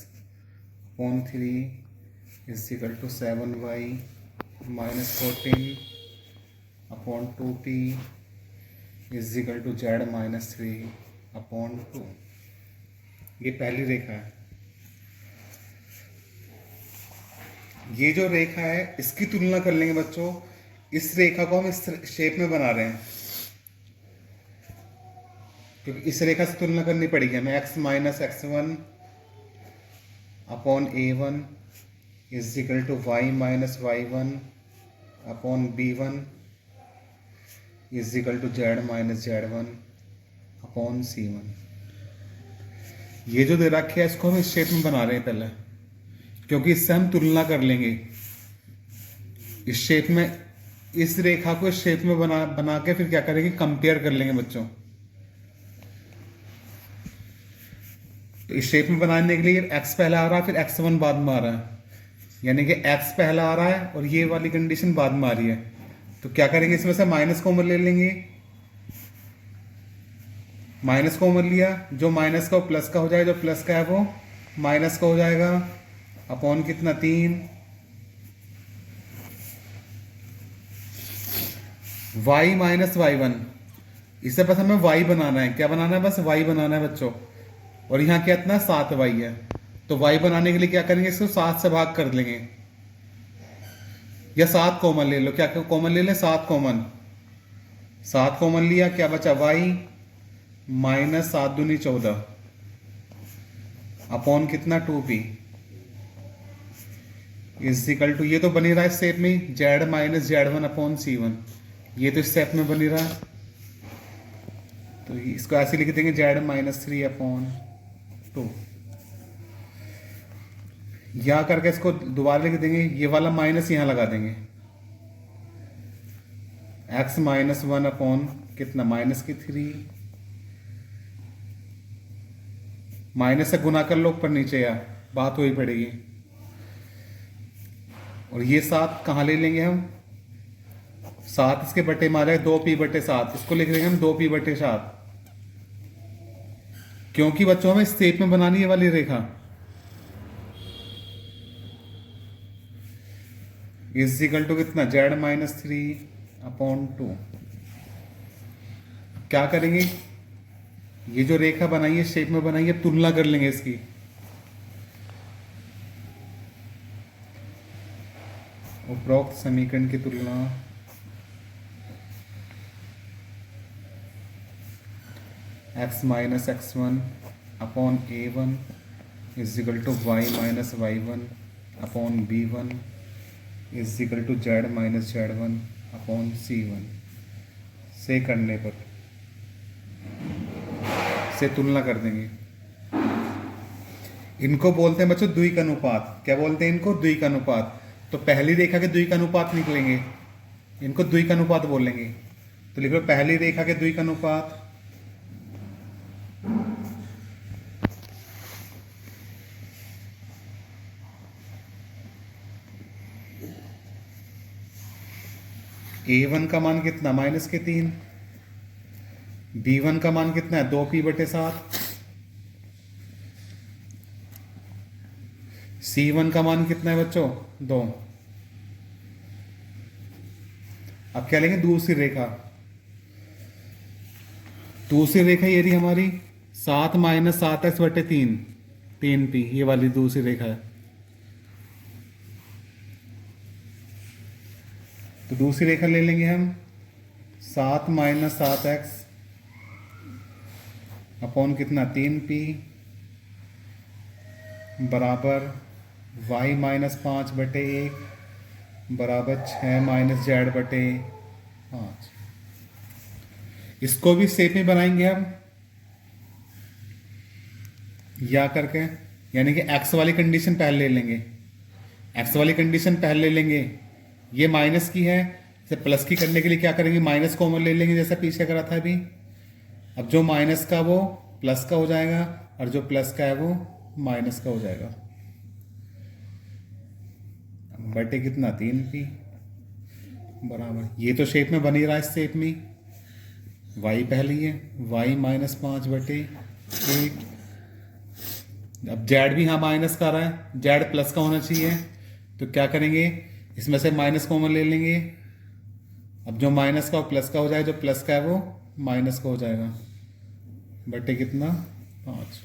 upon 3 is equal to 7y minus 14 upon 2t is equal to z minus 3 upon 2। ये पहली रेखा है। ये जो रेखा है इसकी तुलना कर लेंगे बच्चों। इस रेखा को हम इस शेप में बना रहे हैं क्योंकि इस रेखा से तुलना करनी पड़ेगी हमें। x minus x1 upon a1 is equal to y minus y1 upon b1 is equal to z minus z1 upon c1। ये जो दे रखे है इसको हम इस शेप में बना रहे हैं पहले, क्योंकि इससे हम तुलना कर लेंगे। इस शेप में, इस रेखा को इस शेप में बना के फिर क्या करेंगे, कंपेयर कर लेंगे बच्चों। तो इस शेप में बनाने के लिए x पहला आ रहा है, फिर x1 बाद में आ रहा है, यानी कि x पहला आ रहा है और ये वाली कंडीशन बाद में आ रही है। तो क्या करेंगे, इसमें से माइनस कॉमन ले लेंगे। माइनस कॉमन लिया, जो माइनस का वो प्लस का हो जाएगा, जो प्लस का है वो माइनस का हो जाएगा। अपॉन कितना, 3 y माइनस y1। इससे बस हमें y बनाना है। क्या बनाना है, बस y बनाना है बच्चों। और यहाँ क्या इतना 7y है, तो y बनाने के लिए क्या करेंगे, इसको 7 से भाग कर लेंगे, या 7 कॉमन ले लो। क्या कॉमन ले लें, 7 कॉमन। 7 कॉमन लिया, क्या बचा, y माइनस 7 दूनी 14 अपॉन कितना, 2p इज इक्वल टू, ये तो बनी रहा है इस स्टेप में, z minus z1 upon c1। ये तो इस स्टेप में बनी रहा, तो इसको ऐसे लिख देंगे z माइनस 3 अपॉन 2। यहां करके इसको दोबारा लिख देंगे, ये वाला माइनस यहां लगा देंगे, x माइनस 1 अपॉन कितना, माइनस की 3। माइनस से गुना कर लो ऊपर नीचे, या बात वही पड़ेगी। और ये 7 कहाँ ले लेंगे हम, 7 इसके बटे में आ जाएगा 2p बटे 7। इसको लिख देंगे हम 2p बटे 7, क्योंकि बच्चों हमें स्टेप में बनानी है वाली रेखा। इज इक्वल टू कितना, z माइनस 3 अपॉन 2। क्या करेंगे, ये जो रेखा बनाई है शेप में बनाई है, तुलना कर लेंगे इसकी। उपरोक्त समीकरण की तुलना x minus x1 upon a1 is equal to y minus y1 upon b1 is equal to z minus z1 upon c1 से करने पर से तुलना कर देंगे। इनको बोलते हैं बच्चों द्विक अनुपात। क्या बोलते हैं इनको, द्विक अनुपात। तो पहली रेखा के द्विक अनुपात निकलेंगे, इनको द्विक अनुपात बोलेंगे। तो लिखो पहली रेखा के द्विक अनुपात a1 का मान कितना, माइनस के 3। b1 का मान कितना है, 2p बटे 7। c1 का मान कितना है बच्चों, 2। अब क्या लेंगे, दूसरी रेखा। दूसरी रेखा ये रही हमारी 7 माइनस 7x बटे 3p, ये वाली दूसरी रेखा है। तो दूसरी रेखा ले लेंगे हम 7 माइनस 7x अपॉन कितना, 3p बराबर y माइनस 5 बटे 1 बराबर 6 माइनस z बटे 5। इसको भी शेप में बनाएंगे हम, या करके, यानी कि x वाली कंडीशन पहले ले लेंगे। x वाली कंडीशन पहले ले लेंगे, ये माइनस की है, इसे प्लस की करने के लिए क्या करेंगे, माइनस कॉमन ले लेंगे, जैसा पीछे करा था अभी। अब जो माइनस का वो प्लस का हो जाएगा, और जो प्लस का है वो माइनस का हो जाएगा। बटे कितना, 3p बराबर, ये तो शेप में बनी रहा है, इस शेप में y पहली है, y माइनस 5 बटे ठीक। अब जेड भी यहाँ माइनस का आ रहा है, जेड प्लस का होना चाहिए, तो क्या करेंगे, इसमें से माइनस कॉमन ले लेंगे। अब जो माइनस का प्लस का हो जाएगा, जो प्लस का है वो माइनस का हो जाएगा, बटे कितना 5।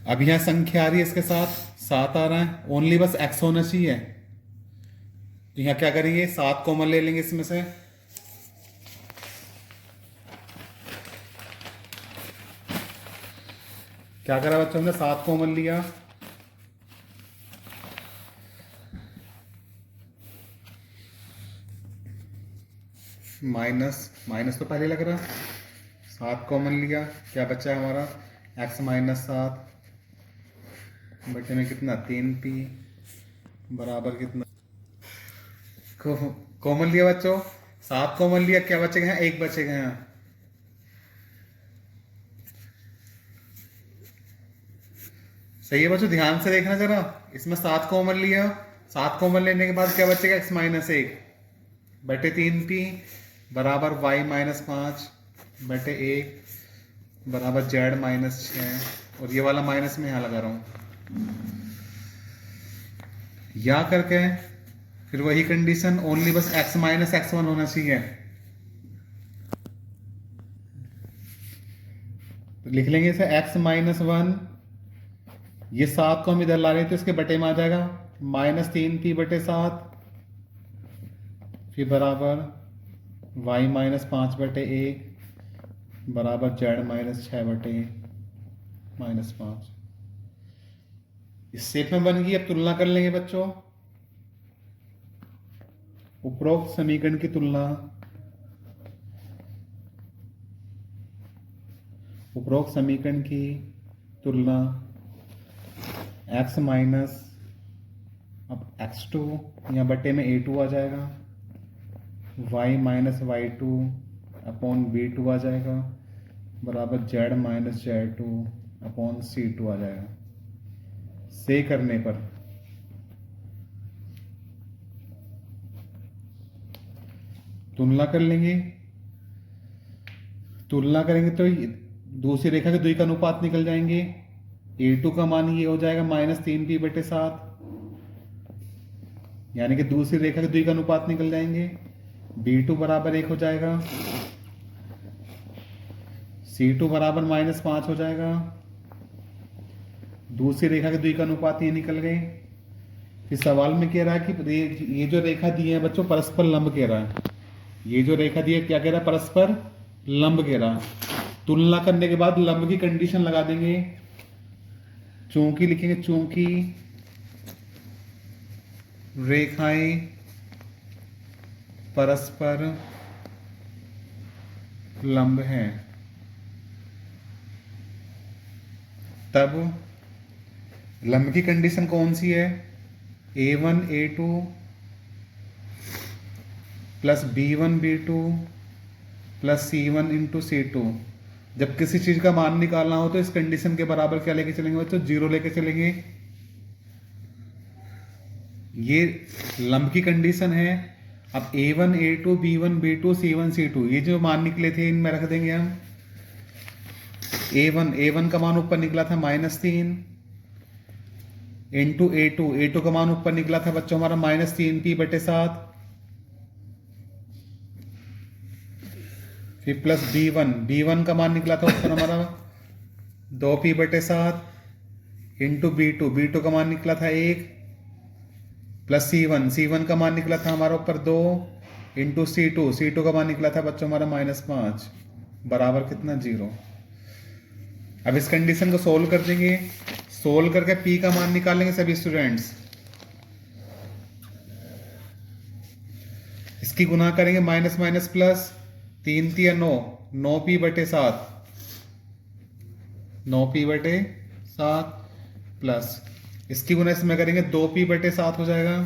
अब यहाँ संख्या आ रही है इसके साथ 7 आ रहा है, ओनली बस x होना चाहिए, तो यहाँ क्या करेंगे 7 कॉमन ले लेंगे इसमें से। क्या करा बच्चों, हमने 7 कॉमन लिया, माइनस माइनस तो पहले लग रहा, 7 कॉमन लिया, क्या बचा है हमारा x माइनस 7 बटे में कितना 3p बराबर कितना, कॉमन लिया बच्चों, 7 कॉमन लिया, क्या बचेगा यहाँ 1 बचेगा यहाँ, सही है बच्चों, ध्यान से देखना जरा, इसमें 7 कॉमन लिया, 7 कॉमन लेने के बाद क्या बचेगा x माइनस 1 बटे 3p बराबर y माइनस 5 बटे 1 बराबर z माइनस 6, और ये वाला माइनस में यहाँ लगा रहा हूं, या करके फिर वही कंडीशन, ओनली बस x माइनस x1 होना चाहिए, तो लिख लेंगे इसे x माइनस 1, ये 7 को हम इधर ला रहे हैं तो इसके बटे में आ जाएगा माइनस 3p बटे 7, फिर बराबर y माइनस 5 बटे 1 बराबर z माइनस 6 बटे माइनस 5। इस शेप में बन गई। अब तुलना कर लेंगे बच्चों, उपरोक्त समीकरण की तुलना, उपरोक्त समीकरण की तुलना x माइनस, अब x2 यहाँ बटे में a2 आ जाएगा, y minus y2 upon b2 आ जाएगा बराबर z minus z2 upon c2 आ जाएगा। से करने पर तुलना कर लेंगे, तुलना करेंगे तो दूसरी रेखा के द्वि का अनुपात निकल जाएंगे, a2 का मान ये हो जाएगा माइनस 3p बटे 7, यानी कि दूसरी रेखा के द्वि का अनुपात निकल जाएंगे, b2 बराबर 1 हो जाएगा, c2 बराबर माइनस 5 हो जाएगा, दूसरी रेखा के द्वि का अनुपात ये निकल गए। फिर सवाल में कह रहा है कि ये जो रेखा दी है बच्चों परस्पर लंब कह रहा है, ये जो रेखा दी है क्या कह रहा है, परस्पर लंब कह रहा है। तुलना करने के बाद लंब की कंडीशन लगा देंगे, चूंकि लिखेंगे चूंकि रेखाएं परस्पर लंब हैं, तब लंब की कंडीशन कौन सी है, a1 a2 plus b1 b2 plus c1 into c2। जब किसी चीज का मान निकालना हो तो इस कंडीशन के बराबर क्या लेके चलेंगे बच्चों, 0 लेके चलेंगे। ये लंब की कंडीशन है। अब a1 a2 b1 b2 c1 c2 ये जो मान निकले थे इनमें रख देंगे हम। a1 का मान ऊपर निकला था -3 इंटू a2 का मान ऊपर निकला था बच्चों हमारा -3p बटे 7, फिर प्लस b1 का मान निकला था ऊपर हमारा 2p बटे 7 इंटू b2 का मान निकला था 1 प्लस c1 का मान निकला था हमारा ऊपर 2 इंटू c2 का मान निकला था बच्चों हमारा -5 बराबर कितना 0। अब इस कंडीशन को सोल्व कर देंगे, सोल्व करके p का मान निकालेंगे सभी स्टूडेंट्स। इसकी गुना करेंगे माइनस माइनस प्लस, 3 3 9 9p बटे 7 9p बटे 7 प्लस इसकी गुना इसमें करेंगे 2p बटे 7 हो जाएगा,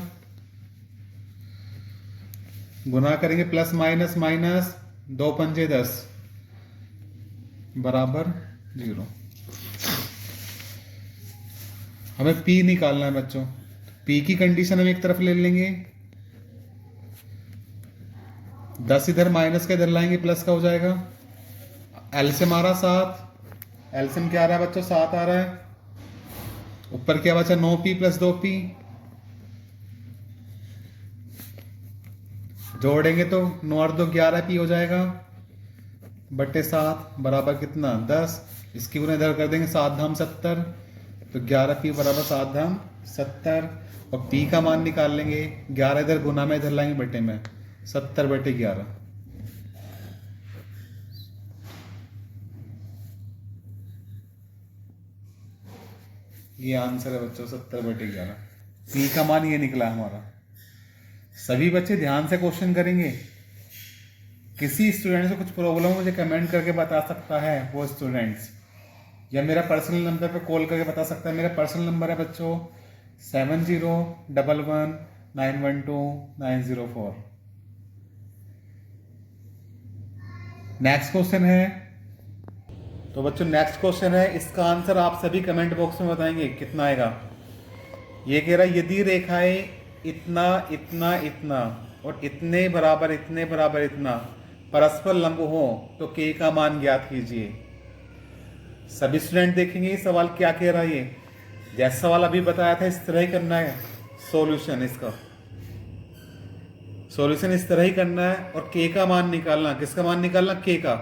गुना करेंगे प्लस माइनस माइनस 2 पंजे 10 बराबर 0। हमें p निकालना है बच्चों, p की कंडीशन हम एक तरफ ले लेंगे, 10 इधर माइनस का इधर लाएंगे प्लस का हो जाएगा। एलसीएम आ रहा 7, एलसीएम क्या आ रहा है बच्चों 7 आ रहा है। ऊपर क्या बचा 9p प्लस 2p, जोड़ेंगे तो 9 और 2 11p हो जाएगा बटे 7 बराबर कितना 10। इसकी उन्हें इधर कर देंगे 7 धाम 70, तो 11p बराबर 7 धाम 70। और p का मान निकाल लेंगे, 11 इधर गुना में इधर लाएंगे बटे में, 70 बटे 11। ये आंसर है बच्चों 70 बटे 11। p का मान ये निकला हमारा। सभी बच्चे ध्यान से क्वेश्चन करेंगे। किसी स्टूडेंट से कुछ प्रॉब्लम मुझे कमेंट करके बता सकता है वो स्टूडेंट्स, या मेरा पर्सनल नंबर पे कॉल करके बता सकता है। मेरा पर्सनल नंबर है बच्चों 7011912904। नेक्स्ट क्वेश्चन है, तो बच्चों नेक्स्ट क्वेश्चन है, इसका आंसर आप सभी कमेंट बॉक्स में बताएंगे कितना आएगा। ये कह रहा है यदि रेखाएं इतना इतना इतना और इतने बराबर इतना परस्पर लंब हो तो k का मान ज्ञात कीजिए। सभी स्टूडेंट देखेंगे ये सवाल क्या कह रहा है। ये जैसा सवाल अभी बताया था इस तरह ही करना है सॉल्यूशन। इसका सॉल्यूशन इस तरह ही करना है और k का मान निकालना। किसका मान निकालना k का।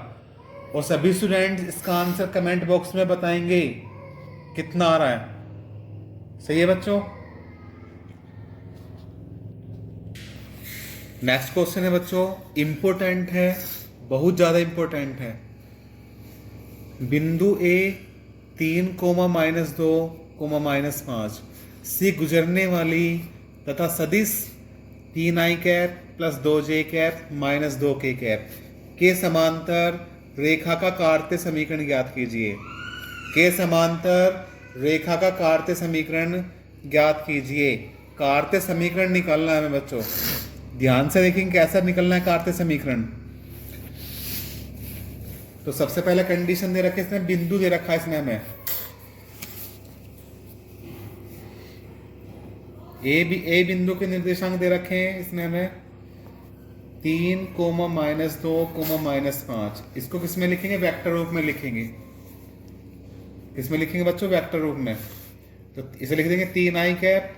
और सभी स्टूडेंट इसका आंसर कमेंट बॉक्स में बताएंगे कितना आ रहा है। सही है बच्चों। नेक्स्ट क्वेश्चन है बच्चों, इंपॉर्टेंट है, बहुत ज्यादा इंपॉर्टेंट है। बिंदु ए 3, -2, -5 से गुजरने वाली तथा सदिश 3i cap plus 2j cap minus 2k cap के समांतर रेखा का कार्त्य समीकरण ज्ञात कीजिए। के समांतर रेखा का कार्त्य समीकरण ज्ञात कीजिए। कार्त्य समीकरण निकालना है हमें बच्चों। ध्यान से देखेंगे कैसा निकलना है कार्त्य समीकरण। तो सबसे पहले कंडीशन दे रखे इसमें, बिंदु दे रखा है इसमें हमें ए बिंदु के निर्देशांक दे रखे हैं इसमें हमें 3, -2, -5। इसको किस में लिखेंगे, वेक्टर रूप में लिखेंगे। किसमें लिखेंगे बच्चों, वेक्टर रूप में। तो इसे लिख देंगे 3i कैप,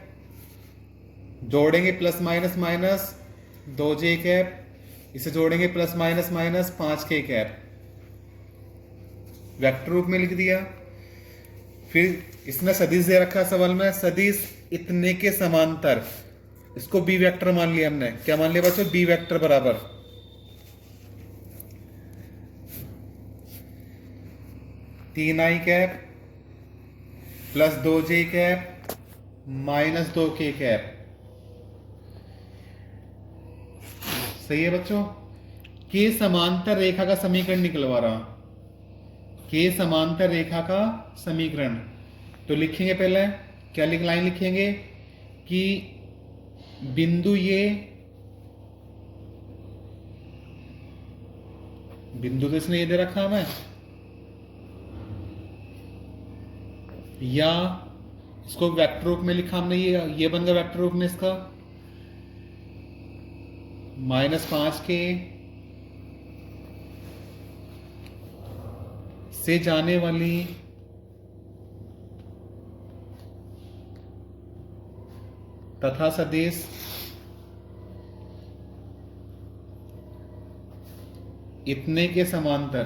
जोड़ेंगे plus minus minus 2j cap, इसे जोड़ेंगे plus minus minus 5k cap, vector रूप में लिख दिया। फिर इसमें सदिश दे रखा सवाल में, सदिश इतने के समांतर, इसको बी वेक्टर मान लिया हमने। क्या मान लिया बच्चों, बी वेक्टर बराबर 3i cap plus 2j cap minus 2k cap. सही है बच्चों। के समांतर रेखा का समीकरण निकलवा रहा, के समांतर रेखा का समीकरण। तो लिखेंगे पहले क्या लाइन लिखेंगे कि बिंदु ये, बिंदु तो इसने ये दे रखा हमें, या इसको वेक्टर रूप में लिखा हमने, ये बन गया वेक्टर रूप में इसका -5k से जाने वाली तथा सदिश इतने के समांतर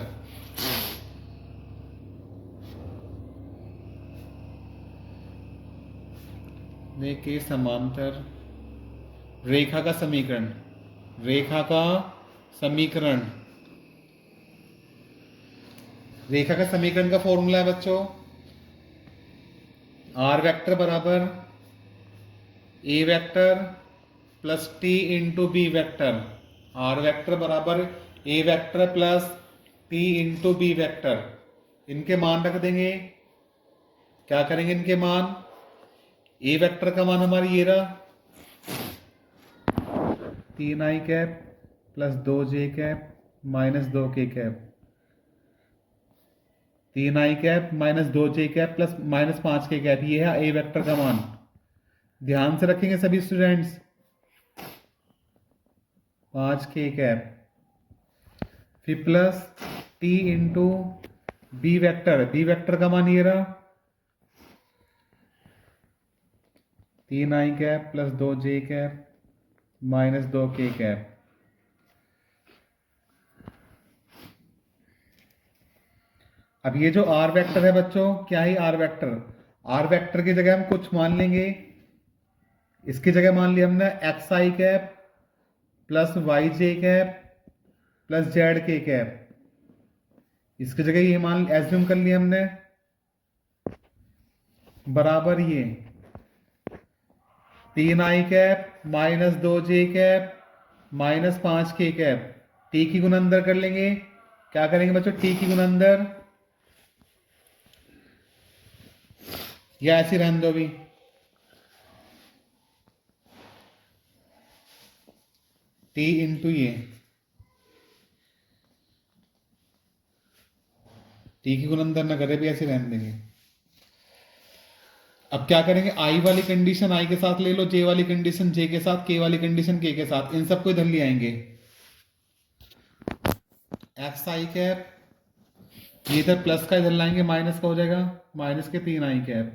के समांतर रेखा का समीकरण, रेखा का समीकरण। रेखा का समीकरण का फॉर्मूला है बच्चों आर वेक्टर बराबर A vector plus T into B vector. R vector बराबर A vector plus T into B vector. इनके मान रख देंगे। क्या करेंगे इनके मान, ए वेक्टर का मान हमारी ये रहा 3i cap plus 2j cap minus 2k cap, 3i cap minus 2j cap plus minus 5k cap, ये है ए वेक्टर का मान। ध्यान से रखेंगे सभी स्टूडेंट्स, 5k कैप, फिर plus T into B vector का मान ये रहा 3i cap plus 2j cap minus 2k cap. अब ये जो आर वेक्टर है बच्चों, क्या है आर वेक्टर? आर वेक्टर की जगह हम कुछ मान लेंगे। इसकी जगह मान लिया हमने एक्स आई कैप प्लस वाई जे कैप प्लस जेड के कैप। इसकी जगह ये मान एज्यूम कर लिया हमने बराबर ये 3i cap minus 2j cap minus 5k cap. T की गुना अंदर कर लेंगे। क्या करेंगे बच्चों? टी की गुना अंदर, या ऐसी रहने दो अभी। टी इंटू ये टी की गुना अंदर ना करे भी, ऐसे रहने देंगे। अब क्या करेंगे? आई वाली कंडीशन आई के साथ ले लो, जे वाली कंडीशन जे के साथ, के वाली कंडीशन के साथ, इन सबको इधर ले आएंगे। एक्स आई कैप ये इधर प्लस का इधर लाएंगे, माइनस का हो जाएगा माइनस के 3i कैप,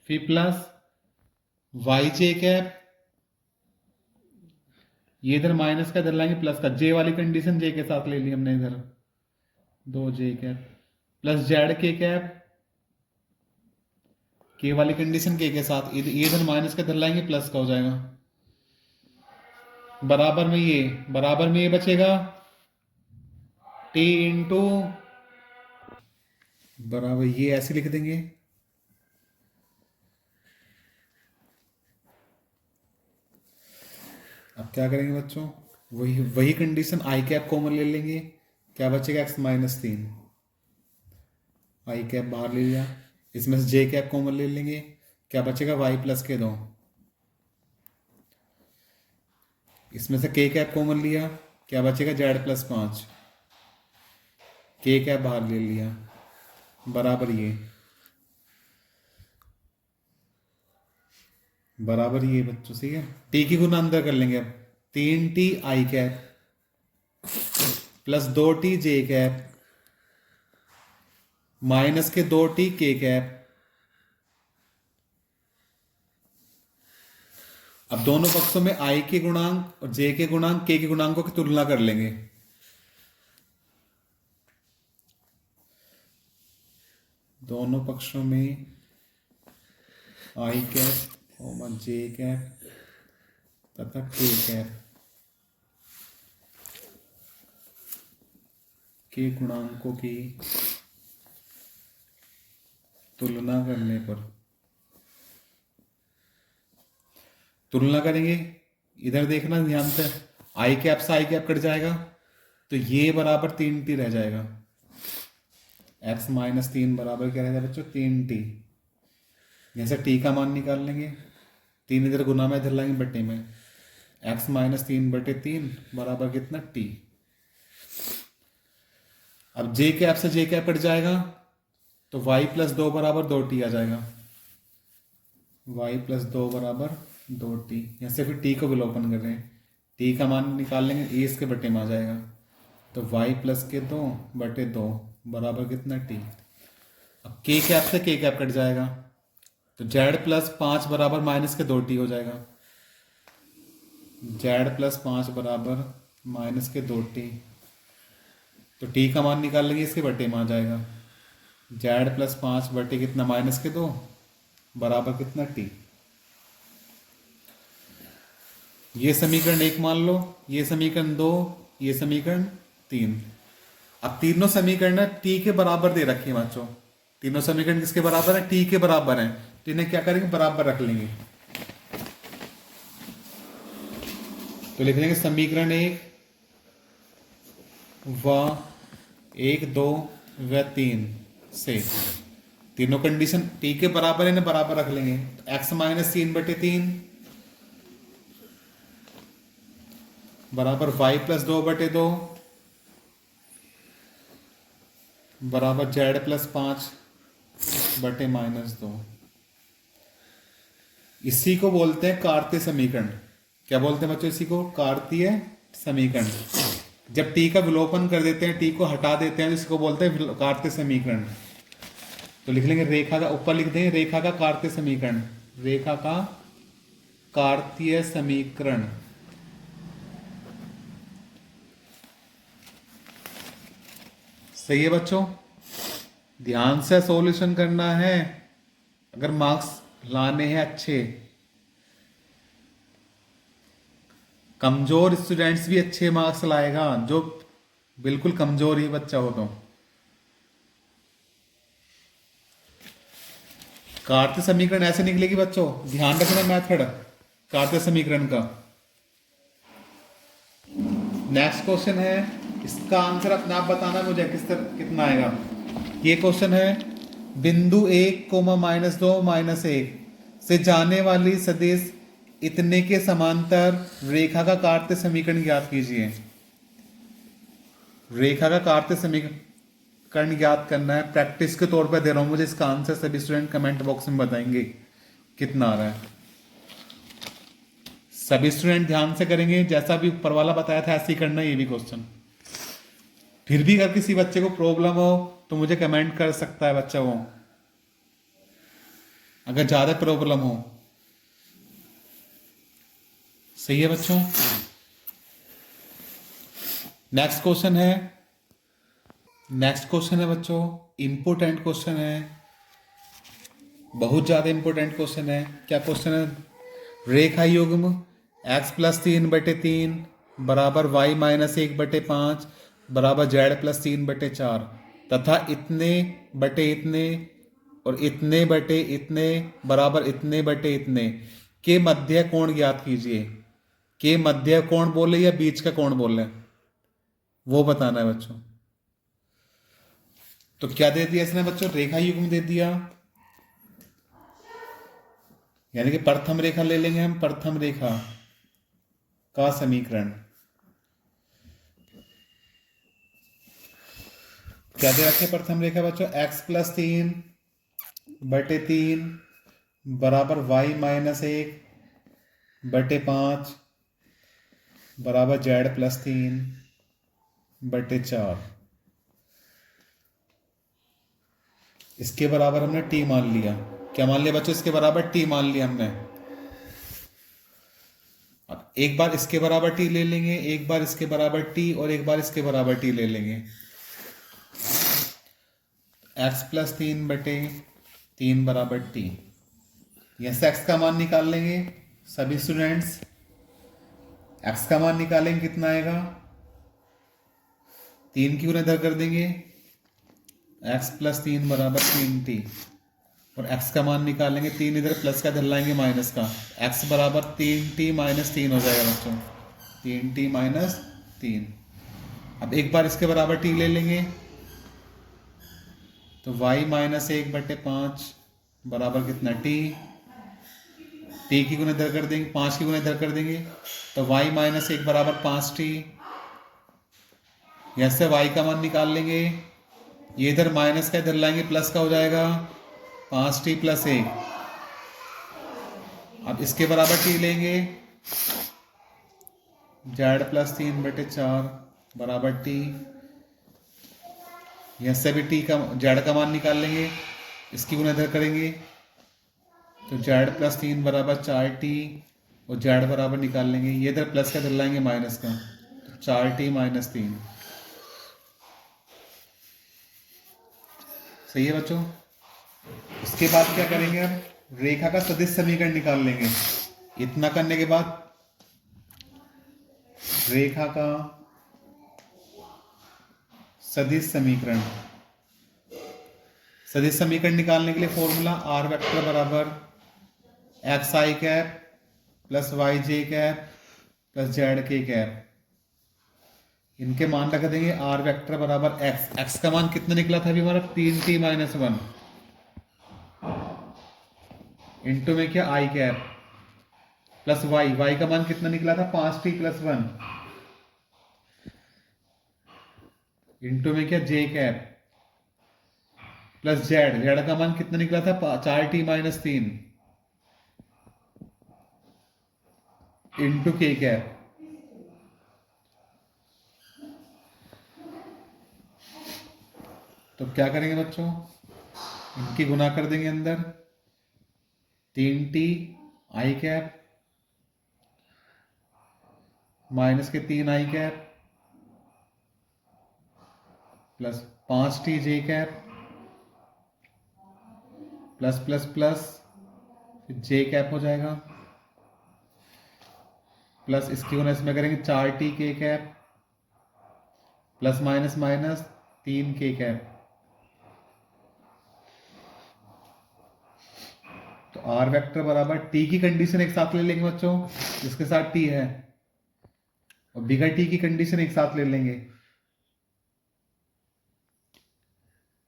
फिर प्लस वाई जे कैप ये इधर माइनस का इधर लाएंगे प्लस का, जे वाली कंडीशन जे के साथ ले ली हमने इधर 2j कैप प्लस जेड के कैप के वाली कंडीशन के साथ, ये इधर माइनस का इधर लाएंगे प्लस का हो जाएगा। बराबर में ये बचेगा टी इंटू बराबर ये ऐसे लिख देंगे। अब क्या करेंगे बच्चों? वही कंडीशन आई कैप कॉमन ले लेंगे। क्या बचेगा? एक्स माइनस 3, आई कैप बाहर ले लिया, इसमें से जे कैप कॉमन ले लेंगे। क्या बचेगा? वाई प्लस के 2, इसमें से के कैप कॉमन लिया। क्या बचेगा? जेड प्लस 5, के कैप बाहर ले लिया बराबर ये बच्चों सही है। टी की गुना अंदर कर लेंगे। अब 3t आई कैप प्लस 2t जे कैप माइनस के 2t के कैप। अब दोनों पक्षों में i के गुणांक और j के गुणांक k के गुणांकों की तुलना कर लेंगे। दोनों पक्षों में i कैप j कैप तथा k कैप के गुणांकों की तुलना करने पर तुलना करेंगे। इधर देखना ध्यान से, आई कैप से आई कैप कट जाएगा तो ये बराबर 3t रह जाएगा। x माइनस 3 बराबर क्या रहेगा बच्चों? 3t। जैसे t का मान निकाल लेंगे, 3 इधर गुना में इधर लाएंगे बट्टे में, x माइनस 3 बटे 3 बराबर कितना? t। अब j कैप से j कैप कट जाएगा तो y प्लस 2 बराबर 2t आ जाएगा। y प्लस 2 बराबर 2t। यहाँ से फिर t को विलोपन कर रहे हैं, t का मान निकाल लेंगे, a इसके बटे में आ जाएगा तो y प्लस के 2 बटे 2 बराबर कितना? t। अब k कैप से k कैप कट जाएगा तो z प्लस 5 बराबर माइनस के 2t हो जाएगा। z प्लस 5 बराबर माइनस के 2t, तो t का मान निकाल लेंगे, इसके बटे में आ जाएगा z प्लस 5 बटे कितना? माइनस के 2 बराबर कितना? t। ये समीकरण 1 मान लो, ये समीकरण 2, ये समीकरण 3। अब तीनों समीकरण t के बराबर दे रखे हैं बच्चों। तीनों समीकरण किसके बराबर है? t के बराबर हैं, तो इन्हें क्या करेंगे? बराबर रख लेंगे। तो लिख लेंगे समीकरण 1 व 1, 2 व 3 से तीनों कंडीशन t के बराबर है, इन्हें बराबर रख लेंगे। तो x माइनस 3 बटे 3 बराबर y प्लस 2 बटे 2 बराबर z प्लस 5 बटे माइनस 2। इसी को बोलते हैं कार्तीय समीकरण। क्या बोलते हैं बच्चों? इसी को कार्तीय समीकरण। जब टी का विलोपन कर देते हैं, टी को हटा देते हैं, जिसको बोलते हैं कार्तीय समीकरण। तो लिख लेंगे रेखा का, ऊपर लिख दें रेखा का कार्तीय समीकरण, रेखा का कार्तीय समीकरण। सही है बच्चों, ध्यान से सॉल्यूशन करना है अगर मार्क्स लाने हैं अच्छे। कमजोर स्टूडेंट्स भी अच्छे मार्क्स लाएगा, जो बिल्कुल कमजोर ही बच्चा हो। तो कार्तीय समीकरण ऐसे निकलेगी बच्चों, ध्यान रखना मेथड कार्तीय समीकरण का। नेक्स्ट क्वेश्चन है, इसका आंसर अपने आप बताना मुझे किस तरह कितना आएगा। ये क्वेश्चन है, बिंदु 1, -2, -1 से जाने वाली सदिश इतने के समांतर रेखा का कार्तीय समीकरण ज्ञात कीजिए। रेखा का कार्तीय समीकरण ज्ञात करना है, प्रैक्टिस के तौर पर दे रहा हूं, मुझे इसका आंसर सभी स्टूडेंट कमेंट बॉक्स में बताएंगे कितना आ रहा है। सभी स्टूडेंट ध्यान से करेंगे, जैसा भी ऊपर वाला बताया था ऐसे ही करना है ये भी क्वेश्चन। फिर भी अगर किसी बच्चे को प्रॉब्लम हो तो मुझे कमेंट कर सकता है बच्चा, वो अगर ज्यादा प्रॉब्लम हो। सही है बच्चों। नेक्स्ट क्वेश्चन है बच्चों, इंपोर्टेंट क्वेश्चन है, बहुत ज्यादा इंपोर्टेंट क्वेश्चन है। क्या क्वेश्चन है, रेखा युग्म x+3/3 बराबर y-1/5 बराबर z+3/4 तथा इतने बटे इतने और इतने बटे इतने बराबर इतने बटे इतने के मध्य कोण ज्ञात कीजिए। के मध्य कोण बोले या बीच का कोण बोले, वो बताना है बच्चों। तो क्या दे दिया इसने बच्चों, रेखा युग्म दे दिया, यानी कि प्रथम रेखा ले लेंगे हम, प्रथम रेखा का समीकरण। क्या दे रखे प्रथम रेखा बच्चों, x+3/3 बराबर y-1/5 बराबर z+3/4। इसके बराबर हमने t मान लिया। क्या मान लिया बच्चों, इसके बराबर t मान लिया हमने। अब एक बार इसके बराबर t ले लेंगे, एक बार इसके बराबर t और एक बार इसके बराबर t ले लेंगे। x+3/3 बराबर t, यहां से x का मान निकाल लेंगे सभी स्टूडेंट्स। x का मान निकालेंगे कितना आएगा, 3 की गुना इधर कर देंगे, x+3 बराबर 3t, और x का मान निकालेंगे 3 इधर, प्लस का इधर लाएंगे माइनस का, x बराबर 3t-3 हो जाएगा बच्चों, 3t-3। अब एक बार इसके बराबर t ले लेंगे, तो y-1/5 बराबर कितना t, t की गुना इधर कर देंगे, 5 की गुना इधर कर देंगे, तो y-1 बराबर 5t। यहां से y का मान निकाल लेंगे, ये इधर माइनस का इधर लाएंगे, प्लस का हो जाएगा 5t+1। अब इसके बराबर t लेंगे, z+3/4 बराबर t। यहां से भी t का z का मान निकाल लेंगे, इसकी गुना इधर करेंगे, तो z+3 बराबर 4t और z बराबर निकाल लेंगे, ये इधर प्लस का इधर लाएंगे माइनस का, तो 4t-3। सही है बच्चों। इसके बाद क्या करेंगे, हम रेखा का सदिश समीकरण निकाल लेंगे। इतना करने के बाद रेखा का सदिश समीकरण निकालने के लिए फॉर्मूला r वेक्टर बराबर xi cap plus yj cap plus zk cap, इनके मान रख देंगे। r वेक्टर बराबर x का मान कितना निकला था अभी हमारा, 3t-1 इंटू में क्या i कैप प्लस y का मान कितना निकला था, 5t+1 इंटू में क्या j कैप प्लस z का मान कितना निकला था, 4t-3 इंटू k कैप। तो क्या करेंगे बच्चों, इनकी गुना कर देंगे अंदर, 3t आई कैप माइनस के 3 आई कैप प्लस 5t जे कैप प्लस प्लस प्लस जे कैप हो जाएगा, प्लस इसकी गुना इसमें करेंगे 4t के cap plus minus minus 3k cap. तो आर वेक्टर बराबर टी की कंडीशन एक साथ ले लेंगे बच्चों, जिसके साथ टी है, और बिगर टी की कंडीशन एक साथ ले लेंगे।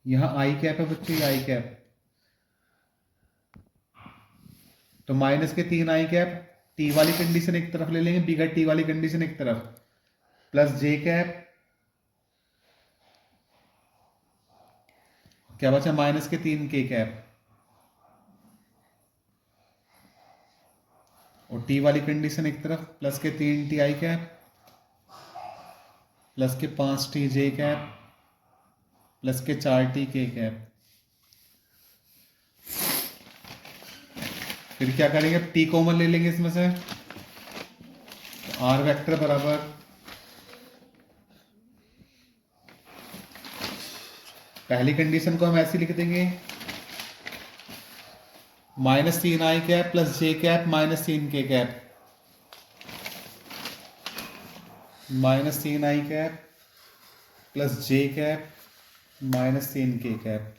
यहां आई कैप है बच्चों, ये आई कैप, तो माइनस के 3 आई कैप टी वाली कंडीशन एक तरफ ले लेंगे, बिगर टी वाली कंडीशन एक तरफ, प्लस जे कैप, क्या बचा माइनस के 3k कैप, और टी वाली कंडीशन एक तरफ, प्लस के 3t आई कैप प्लस के 5t जे कैप प्लस के 4t के कैप। फिर क्या करेंगे, टी कॉमन ले लेंगे इसमें से, तो आर वेक्टर बराबर पहली कंडीशन को हम ऐसे लिख देंगे, -3 आई कैप प्लस जे कैप -3k कैप, -3 आई कैप प्लस जे कैप -3k कैप,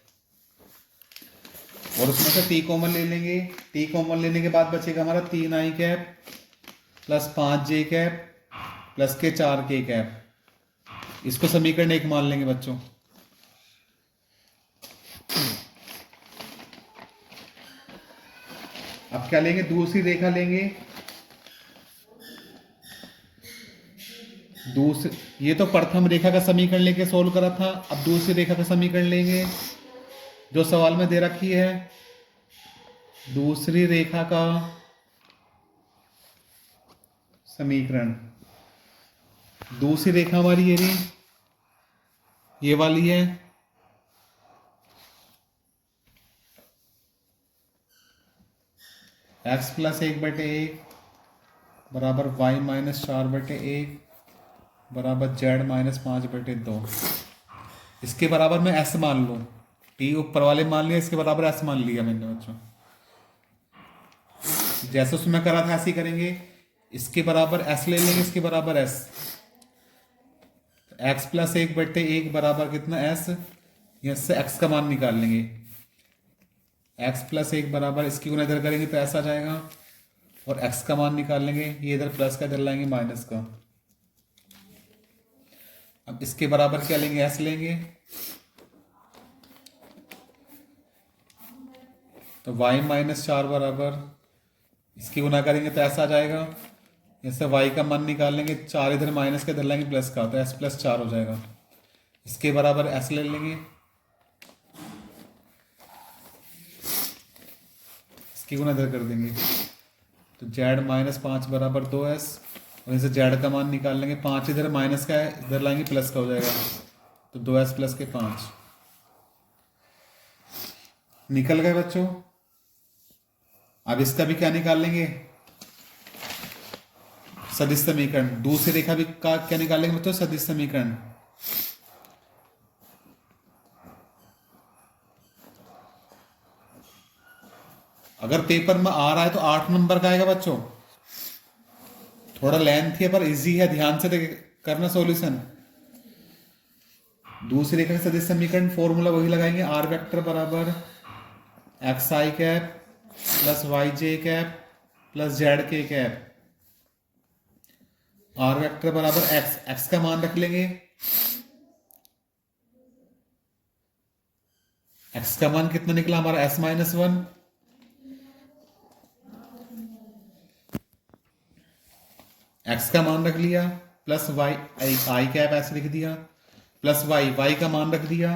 और उसमें से टी कॉमन ले लेंगे। टी कॉमन लेने के बाद बचेगा हमारा 3 आई कैप प्लस 5 जे कैप प्लस के 4k कैप। इसको समीकरण 1 मान लेंगे बच्चों। अब क्या लेंगे, दूसरी रेखा लेंगे, ये तो प्रथम रेखा का समीकरण लेके सोल्व करा था, अब दूसरी रेखा का समीकरण लेंगे जो सवाल में दे रखी है। दूसरी रेखा का समीकरण, दूसरी रेखा हमारी ये रही, ये वाली है, x प्लस 1/1 बराबर y माइनस 4/1 बराबर z माइनस 5/2। इसके बराबर में s मान लो, t ऊपर वाले मान लिया, इसके बराबर s मान लिया मैंने बच्चों। जैसे उसमें करा था ऐसे ही करेंगे, इसके बराबर s ले लेंगे, इसके बराबर s, x प्लस 1/1 बराबर कितना s, यहाँ से x का मान निकाल लेंगे, x प्लस 1 बराबर, इसकी गुना इधर करेंगे तो ऐसा आ जाएगा, और x का मान निकाल लेंगे, ये इधर प्लस का इधर लाएंगे माइनस का। अब इसके बराबर क्या लेंगे, s लेंगे, तो y माइनस 4 बराबर, इसकी गुना करेंगे तो ऐसा आ जाएगा, जैसे y का मान निकाल लेंगे, 4 इधर माइनस का इधर लाएंगे प्लस का, तो s प्लस 4 हो जाएगा। इसके बराबर s ले लेंगे, इसकी गुना इधर कर देंगे, तो z माइनस 5 बराबर 2s, और इसे z का मान निकाल लेंगे, 5 इधर माइनस का है, इधर लाएंगे प्लस का हो जाएगा, तो 2s प्लस के 5 निकल गए बच्चों। अब इसका भी क्या निकाल लेंगे, सदिश समीकरण। दूसरी रेखा भी का क्या निकाल लेंगे बच्चों, सदिश समीकरण। अगर पेपर में आ रहा है तो 8 नंबर का आएगा बच्चों, थोड़ा लेंथ है पर इजी है, ध्यान से करना सॉल्यूशन। दूसरी रेखा का सदिश समीकरण फॉर्मूला वही लगाएंगे, आर वेक्टर बराबर एक्स आई कैप प्लस वाई जे कैप प्लस जेड के कैप। आर वेक्टर बराबर एक्स, एक्स का मान रख लेंगे, एक्स का मान कितना निकला हमारा s माइनस 1, एक्स का मान रख लिया, प्लस वाई, आई कैप ऐसे लिख दिया, प्लस वाई, वाई का मान रख दिया,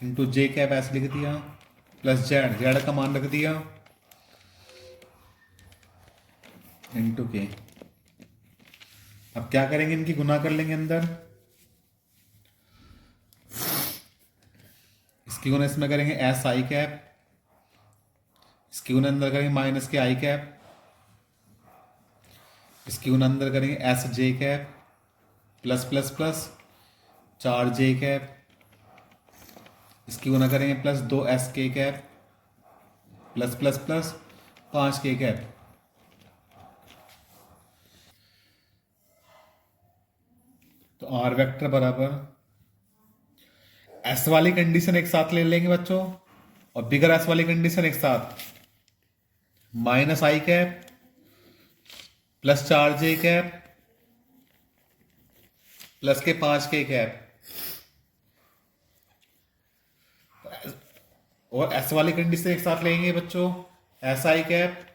इंटू जे कैप ऐसे लिख दिया, प्लस जेड, जेड का मान रख दिया, इंटू के। अब क्या करेंगे, इनकी गुना कर लेंगे अंदर, इसकी गुना इसमें करेंगे एस आई कैप, इसकी गुना अंदर करेंगे माइनस के आई कैप, इसकी गुना अंदर करेंगे एस जे कैप प्लस प्लस प्लस 4 जे कैप, इसकी गुना करेंगे प्लस 2 एस के कैप प्लस प्लस प्लस 5 के कैप। तो आर वेक्टर बराबर एस वाली कंडीशन एक साथ ले लेंगे बच्चों, और बिगर एस वाली कंडीशन एक साथ, माइनस आई कैप प्लस 4 जे कैप प्लस के 5 के कैप, और एस वाली कंडीशन एक साथ लेंगे बच्चों, S I cap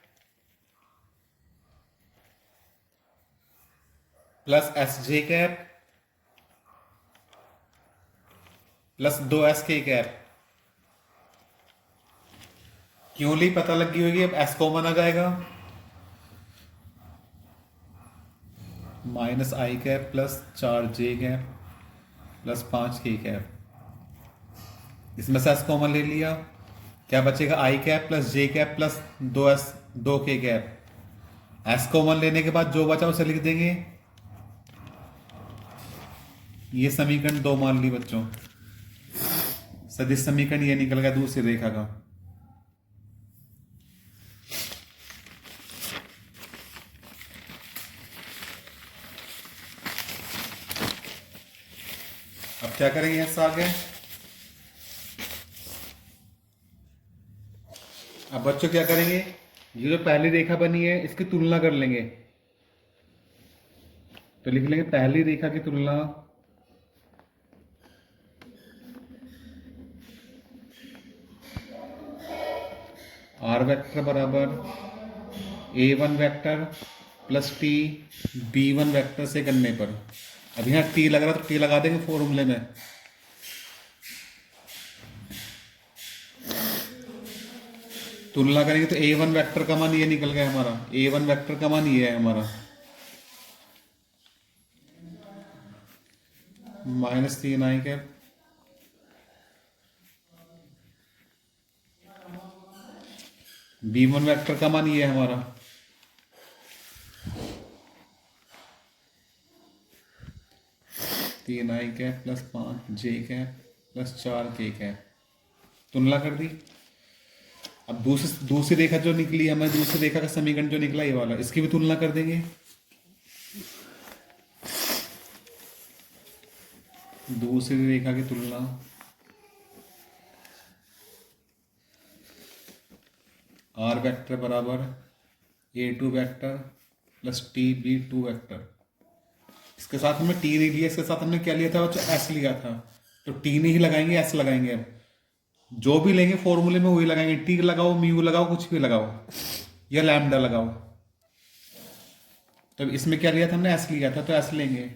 plus S J cap plus 2 S के कैप। क्यों ली पता लगी होगी, अब एस कॉमन आ जाएगा, माइनस आई कैप प्लस 4 जे कैप प्लस 5 के कैप, इसमें से एस कॉमन ले लिया, क्या बचेगा आई कैप प्लस जे कैप प्लस 2 के कैप। एस कॉमन लेने के बाद जो बचा उसे लिख देंगे, ये समीकरण 2 मान ली बच्चों, सदिश समीकरण ये निकल गया दूसरी रेखा का। अब क्या करेंगे इससे आगे, अब बच्चों क्या करेंगे, ये जो पहली रेखा बनी है इसकी तुलना कर लेंगे, तो लिख लेंगे पहली रेखा की तुलना आर वेक्टर बराबर A1 vector plus T B1 vector से करने पर। अब यहाँ टी लग रहा तो टी लगा देंगे फॉर्मूले में, तुलना करेंगे तो A1 वेक्टर का मान ये निकल गया हमारा, A1 वेक्टर का मान ये है हमारा -3 आई कैप B1 वेक्टर का मान ये है हमारा तीन आई कैप प्लस 5 जे कैप प्लस 4 के कैप। तुलना कर दी। अब दूसरी रेखा जो निकली हमें, दूसरी रेखा का समीकरण जो निकला ये वाला, इसकी भी तुलना कर देंगे। दूसरी रेखा की तुलना आर वेक्टर बराबर A2 vector plus TB2 vector. इसके साथ हमने टी नहीं लिया, इसके साथ हमने क्या लिया था बच्चों, एस लिया था, तो टी नहीं लगाएंगे, एस लगाएंगे। अब जो भी लेंगे फॉर्मूले में वही लगाएंगे, टी लगाओ, म्यू लगाओ, कुछ भी लगाओ या लैम्डा लगाओ। तो इसमें क्या लिया था हमने, एस लिया था, तो एस लेंगे।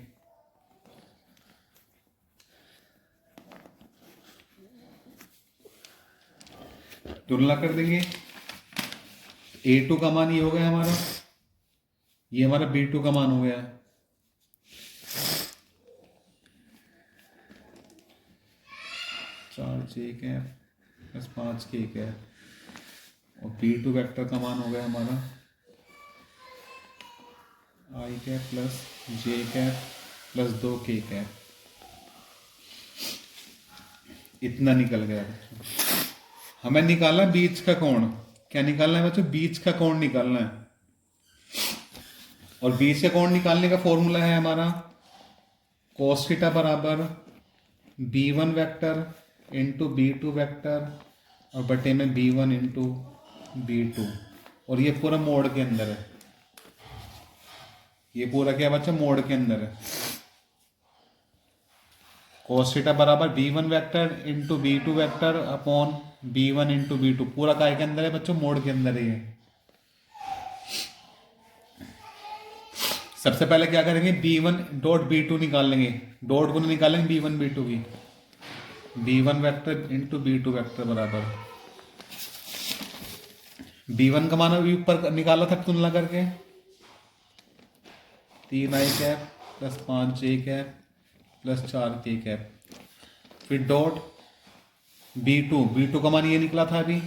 तुलना कर देंगे, A2 का मान ये हो गया हमारा, ये हमारा B2 का मान हो गया। चार जे कैप प्लस 5 के कैप, और B2 वेक्टर का मान हो गया हमारा आई कैप प्लस जे कैप प्लस 2 के कैप। इतना निकल गया। हमें निकालना बीच का कोण। क्या निकालना है बच्चों, बीच का कोण निकालना है। और बीच का कोण निकालने का फॉर्मूला है हमारा cos थीटा बराबर B1 vector into B2 vector और बटे में B1 इंटू B2, और ये पूरा मोड के अंदर है। ये पूरा क्या बच्चा, मोड के अंदर है। cos थीटा बराबर B1 vector into B2 vector upon B1 into B2, पूरा काय के अंदर है बच्चों, मोड के अंदर है ये। सबसे पहले क्या करेंगे, B1 डॉट B2 निकाल लेंगे, डॉट गुना निकालेंगे B1 B2 की। B1 vector into B2 vector बराबर B1 का मान अभी ऊपर निकाला था तुलना करके 3 आई कैप प्लस 5 जे कैप प्लस 4 के कैप, फिर डॉट B2 का मान ये निकला था अभी,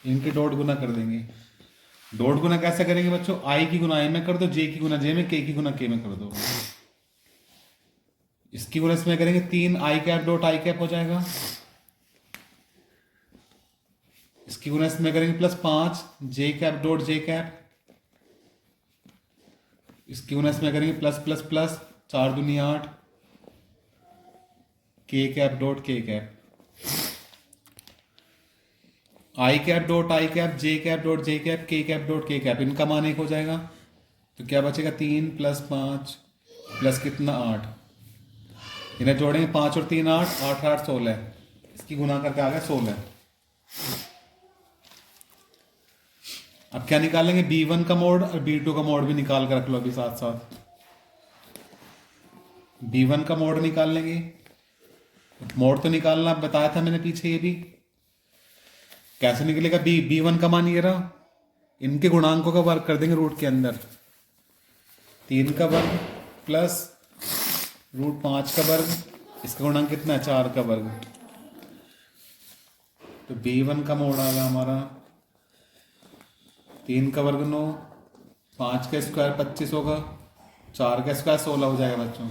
इनके डॉट गुना कर देंगे। डॉट गुना कैसे करेंगे बच्चों, आई की गुना आई में कर दो, जे की गुना जे में, के की गुना के में कर दो। इसकी गुना इसमें करेंगे 3 आई कैप डॉट आई कैप हो जाएगा। इसकी गुना इसमें करेंगे प्लस 5 जे कैप डॉट जे कैप। इसकी गुना इसमें करेंगे प्लस प्लस प्लस 4 दूनी 8 के कैप डॉट के cap. I cap dot I cap, J cap dot J cap, के कैप डॉट के कैप, इनका मान 1 हो जाएगा। तो क्या बचेगा 3 प्लस 5 प्लस कितना 8, इन्हें जोड़ेंगे 5 और 3 8, 8 8 16, इसकी गुना करके आ गया 16। अब क्या निकालेंगे, B1 का मोड और B2 का मोड भी निकाल कर रख लो अभी साथ साथ। B1 का मोड निकाल लेंगे, मोड तो निकालना बताया था मैंने पीछे, ये भी कैसे निकलेगा। B1 का मान ये रहा, इनके गुणांकों का वर्ग कर देंगे रूट के अंदर, 3 का वर्ग प्लस रूट 5 का वर्ग, इसका गुणांक कितना है 4 का वर्ग। तो B1 का मोड आ गया हमारा 3 का वर्ग 9, 5 का स्क्वायर 25 होगा, 4 का स्क्वायर 16 हो जाएगा बच्चों।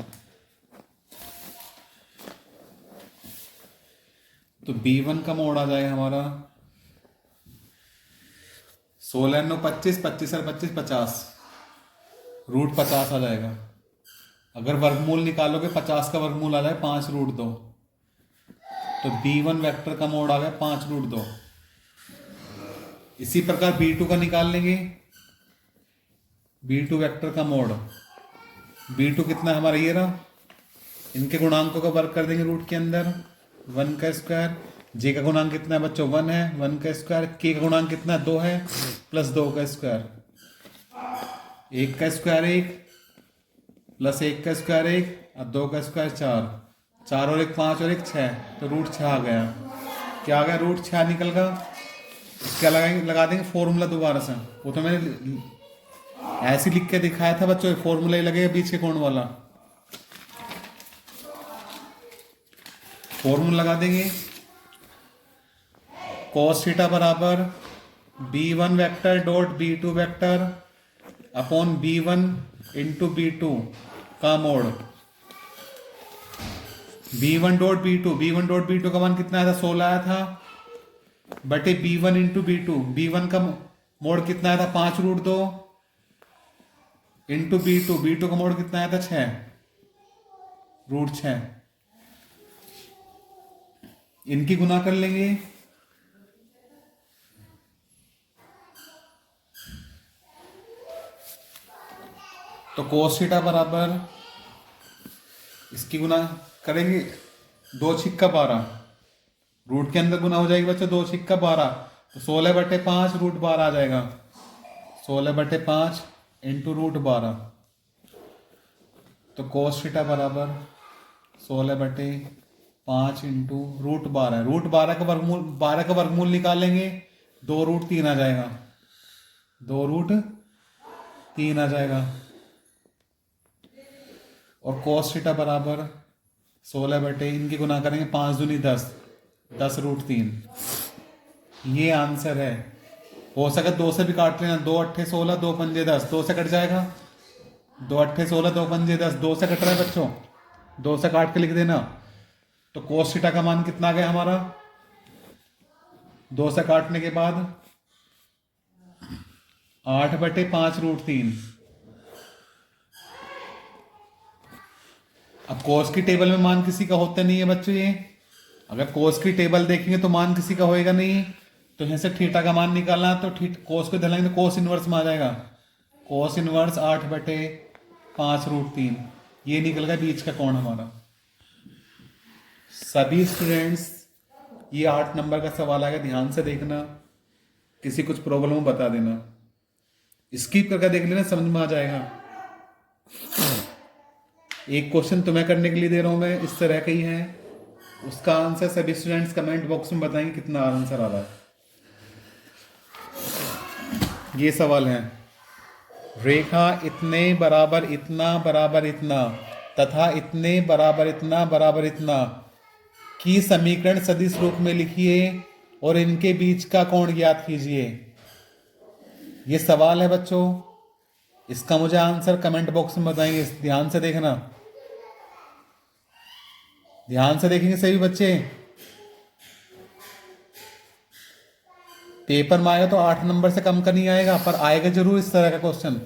तो B1 का मोड आ जाएगा हमारा 16 9 25, 25 और 25 50, रूट 50 आ जाएगा। अगर वर्गमूल निकालोगे 50 का वर्गमूल आ जाए 5 रूट 2, तो B1 वेक्टर का मोड आ गया 5 रूट 2। इसी प्रकार B2 का निकाल लेंगे, B2 वेक्टर का मोड, B2 कितना है हमारा ये रहा, इनके गुणांकों का वर्ग कर देंगे रूट के अंदर, 1 का स्क्वायर, जे का गुणांक कितना है बच्चों 1 है, 1 का स्क्वायर, के का गुणांक कितना है 2 है, प्लस 2 का स्क्वायर, 1 का स्क्वायर 1 प्लस 1 का स्क्वायर 1 और 2 का स्क्वायर 4, 4 और 1 5 और 1 6, तो रूट 6 आ गया। क्या आ गया, रूट 6 निकल गया। क्या लगाएंगे, लगा देंगे फॉर्मूला दोबारा से, वो तो मैंने ऐसे लिख के दिखाया था बच्चों, फॉर्मूला ही लगेगा बीच के कोण वाला, फॉर्मूला लगा देंगे cos थीटा बराबर B1 vector dot B2 vector upon B1 into B2 का मोड, B1 डॉट B2 का मान कितना आया था 16 आया था, बटे B1 इंटू B1 का मोड कितना आया था 5 रूट 2 इंटू B2 का मोड कितना आया था 6 रूट 6, इनकी गुना कर लेंगे। तो cos थीटा बराबर, इसकी गुना करेंगे 2 छिक्का 12, रूट के अंदर गुना हो जाएगी बच्चों 2 छिक्का 12, तो 16 बटे 5 रूट 12 आ जाएगा, 16 बटे 5 इंटू रूट 12, तो cos थीटा बराबर 16 बटे 5 इंटू रूट 12, रूट 12 का वर्गमूल निकालेंगे 2 रूट 3 आ जाएगा, 2 रूट 3 आ जाएगा। और cos थीटा बराबर 16 बटे, इनकी गुना करेंगे 5 दूनी 10, 10 रूट 3, ये आंसर है। हो सके 2 से भी काट लेना, 2 अट्ठे 16 2 पंजे 10, 2 से कट जाएगा, 2 अट्ठे 16 2 पंजे 10, 2 से कट रहा है बच्चों, 2 से काट के लिख देना। तो cos थीटा का मान कितना आ गया हमारा, 2 से काटने के बाद 8 बटे 5 रूट 3। अब cos की टेबल में मान किसी का होता नहीं है बच्चों, ये अगर cos की टेबल देखेंगे तो मान किसी का होएगा नहीं, तो यहां से थीटा का मान निकालना, तो cos को धलेंगे तो cos इनवर्स में आ जाएगा, cos इनवर्स 8 बटे 5 रूट 3, ये निकल गया बीच का कोण हमारा। सभी स्टूडेंट्स ये 8 नंबर का सवाल आएगा, ध्यान से देखना, किसी कुछ प्रॉब्लम हो बता देना, स्किप करके देख लेना, समझ में आ जाएगा। एक क्वेश्चन तुम्हें करने के लिए दे रहा हूं मैं, इस तरह का ही है, उसका आंसर सभी स्टूडेंट्स कमेंट बॉक्स में बताएंगे कितना आंसर आ रहा है। ये सवाल है, रेखा इतने बराबर इतना तथा इतने बराबर इतना की समीकरण सदिश रूप में लिखिए और इनके बीच का कोण ज्ञात कीजिए। ये सवाल है बच्चों, इसका मुझे आंसर कमेंट बॉक्स में बताएंगे। ध्यान से देखना, ध्यान से देखेंगे सभी बच्चे। पेपर में आएगा तो 8 नंबर से कम का नहीं आएगा, पर आएगा जरूर इस तरह का क्वेश्चन।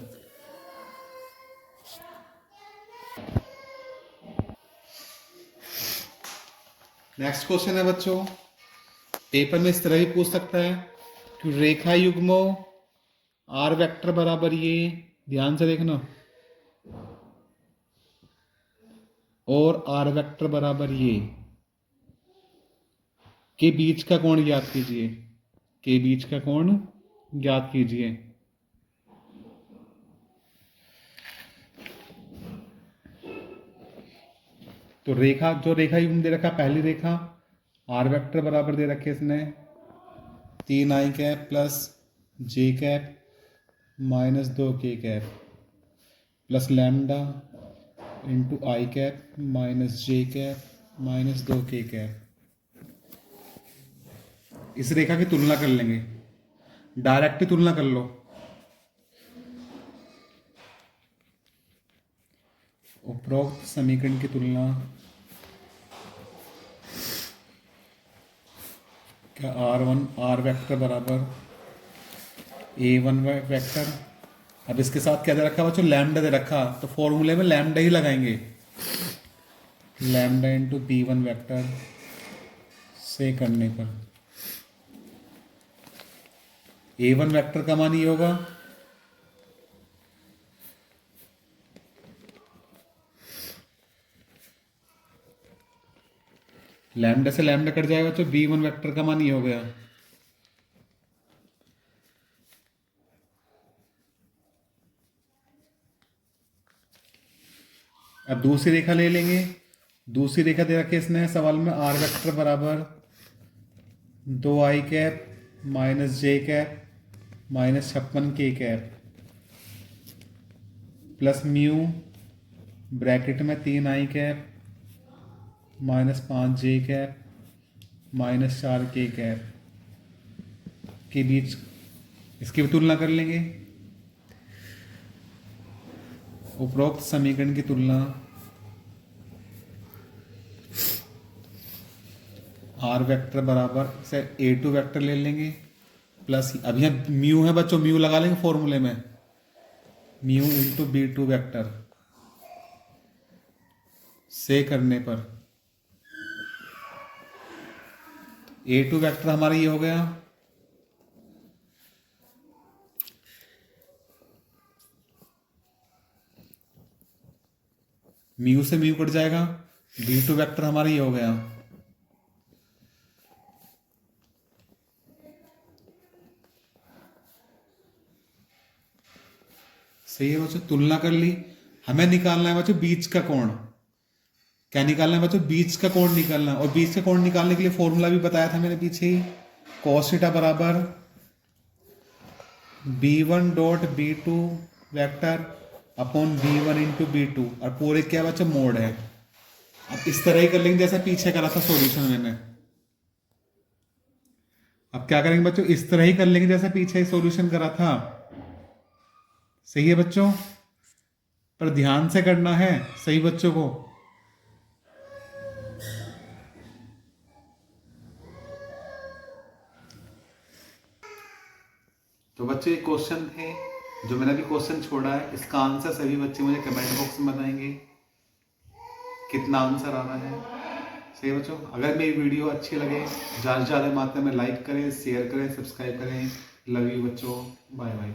नेक्स्ट क्वेश्चन है बच्चों, पेपर में इस तरह भी पूछ सकता है कि रेखा युग्मों आर वेक्टर बराबर ये, ध्यान से देखना, और आर वेक्टर बराबर ये के बीच का कोण ज्ञात कीजिए, के बीच का कोण ज्ञात कीजिए। तो रेखा, जो रेखा युग्म दे रखा, पहली रेखा आर वेक्टर बराबर दे रखे इसने 3i plus j minus 2k plus lambda into i minus j minus 2k। इस रेखा की तुलना कर लेंगे, डायरेक्ट तुलना कर लो। उपरोक्त समीकरण की तुलना क्या आर वेक्टर बराबर a1 वेक्टर। अब इसके साथ क्या दे रखा बच्चों, लैम्डा दे रखा, तो फॉर्मूले में लैम्डा ही लगाएंगे, लैम्डा इंटू b1 वेक्टर से करने पर a1 वेक्टर का मान ये होगा लैम्डा से लैम्डा कट जाएगा तो b1 वेक्टर का मान ये हो गया। अब दूसरी रेखा ले लेंगे, दूसरी रेखा दे रखी है इसने सवाल में आर वेक्टर बराबर 2i minus j minus 56k plus mu bracket में 3i minus 5j minus 4k के बीच, इसकी भी तुलना कर लेंगे। उपरोक्त समीकरण की तुलना आर वेक्टर बराबर से a2 वेक्टर ले लेंगे प्लस, अब यहाँ म्यू है बच्चों, म्यू लगा लेंगे फॉर्मूले में, म्यू इंटू b2 वेक्टर से करने पर a2 वेक्टर हमारा ये हो गया म्यू से म्यू कट जाएगा, b2 वेक्टर हमारा ये हो गया। सही है बच्चों, तुलना कर ली। हमें निकालना है बच्चों बीच का कोण। क्या निकालना है बच्चों, बीच का कोण निकालना है। और बीच का कोण निकालने के लिए फॉर्मूला भी बताया था मैंने पीछे ही, cos थीटा बराबर b1 dot b2 vector upon b1 into b2, और पूरे क्या बच्चों मोड है। अब इस तरह ही कर लेंगे जैसा पीछे करा था सॉल्यूशन मैंने। अब क्या करेंगे बच्चों, इस तरह ही कर लेंगे जैसा पीछे सॉल्यूशन करा था। सही है बच्चों, पर ध्यान से करना है सही बच्चों को। तो बच्चों ये क्वेश्चन थे जो मैंने अभी क्वेश्चन छोड़ा है, इसका आंसर सभी बच्चे मुझे कमेंट बॉक्स में बताएंगे कितना आंसर आ रहा है। सही बच्चों, अगर मेरी वीडियो अच्छी लगे ज़्यादा से ज़्यादा मात्रा में लाइक करें, शेयर करें, सब्सक्राइब करें। लव यू बच्चों, बाय बाय।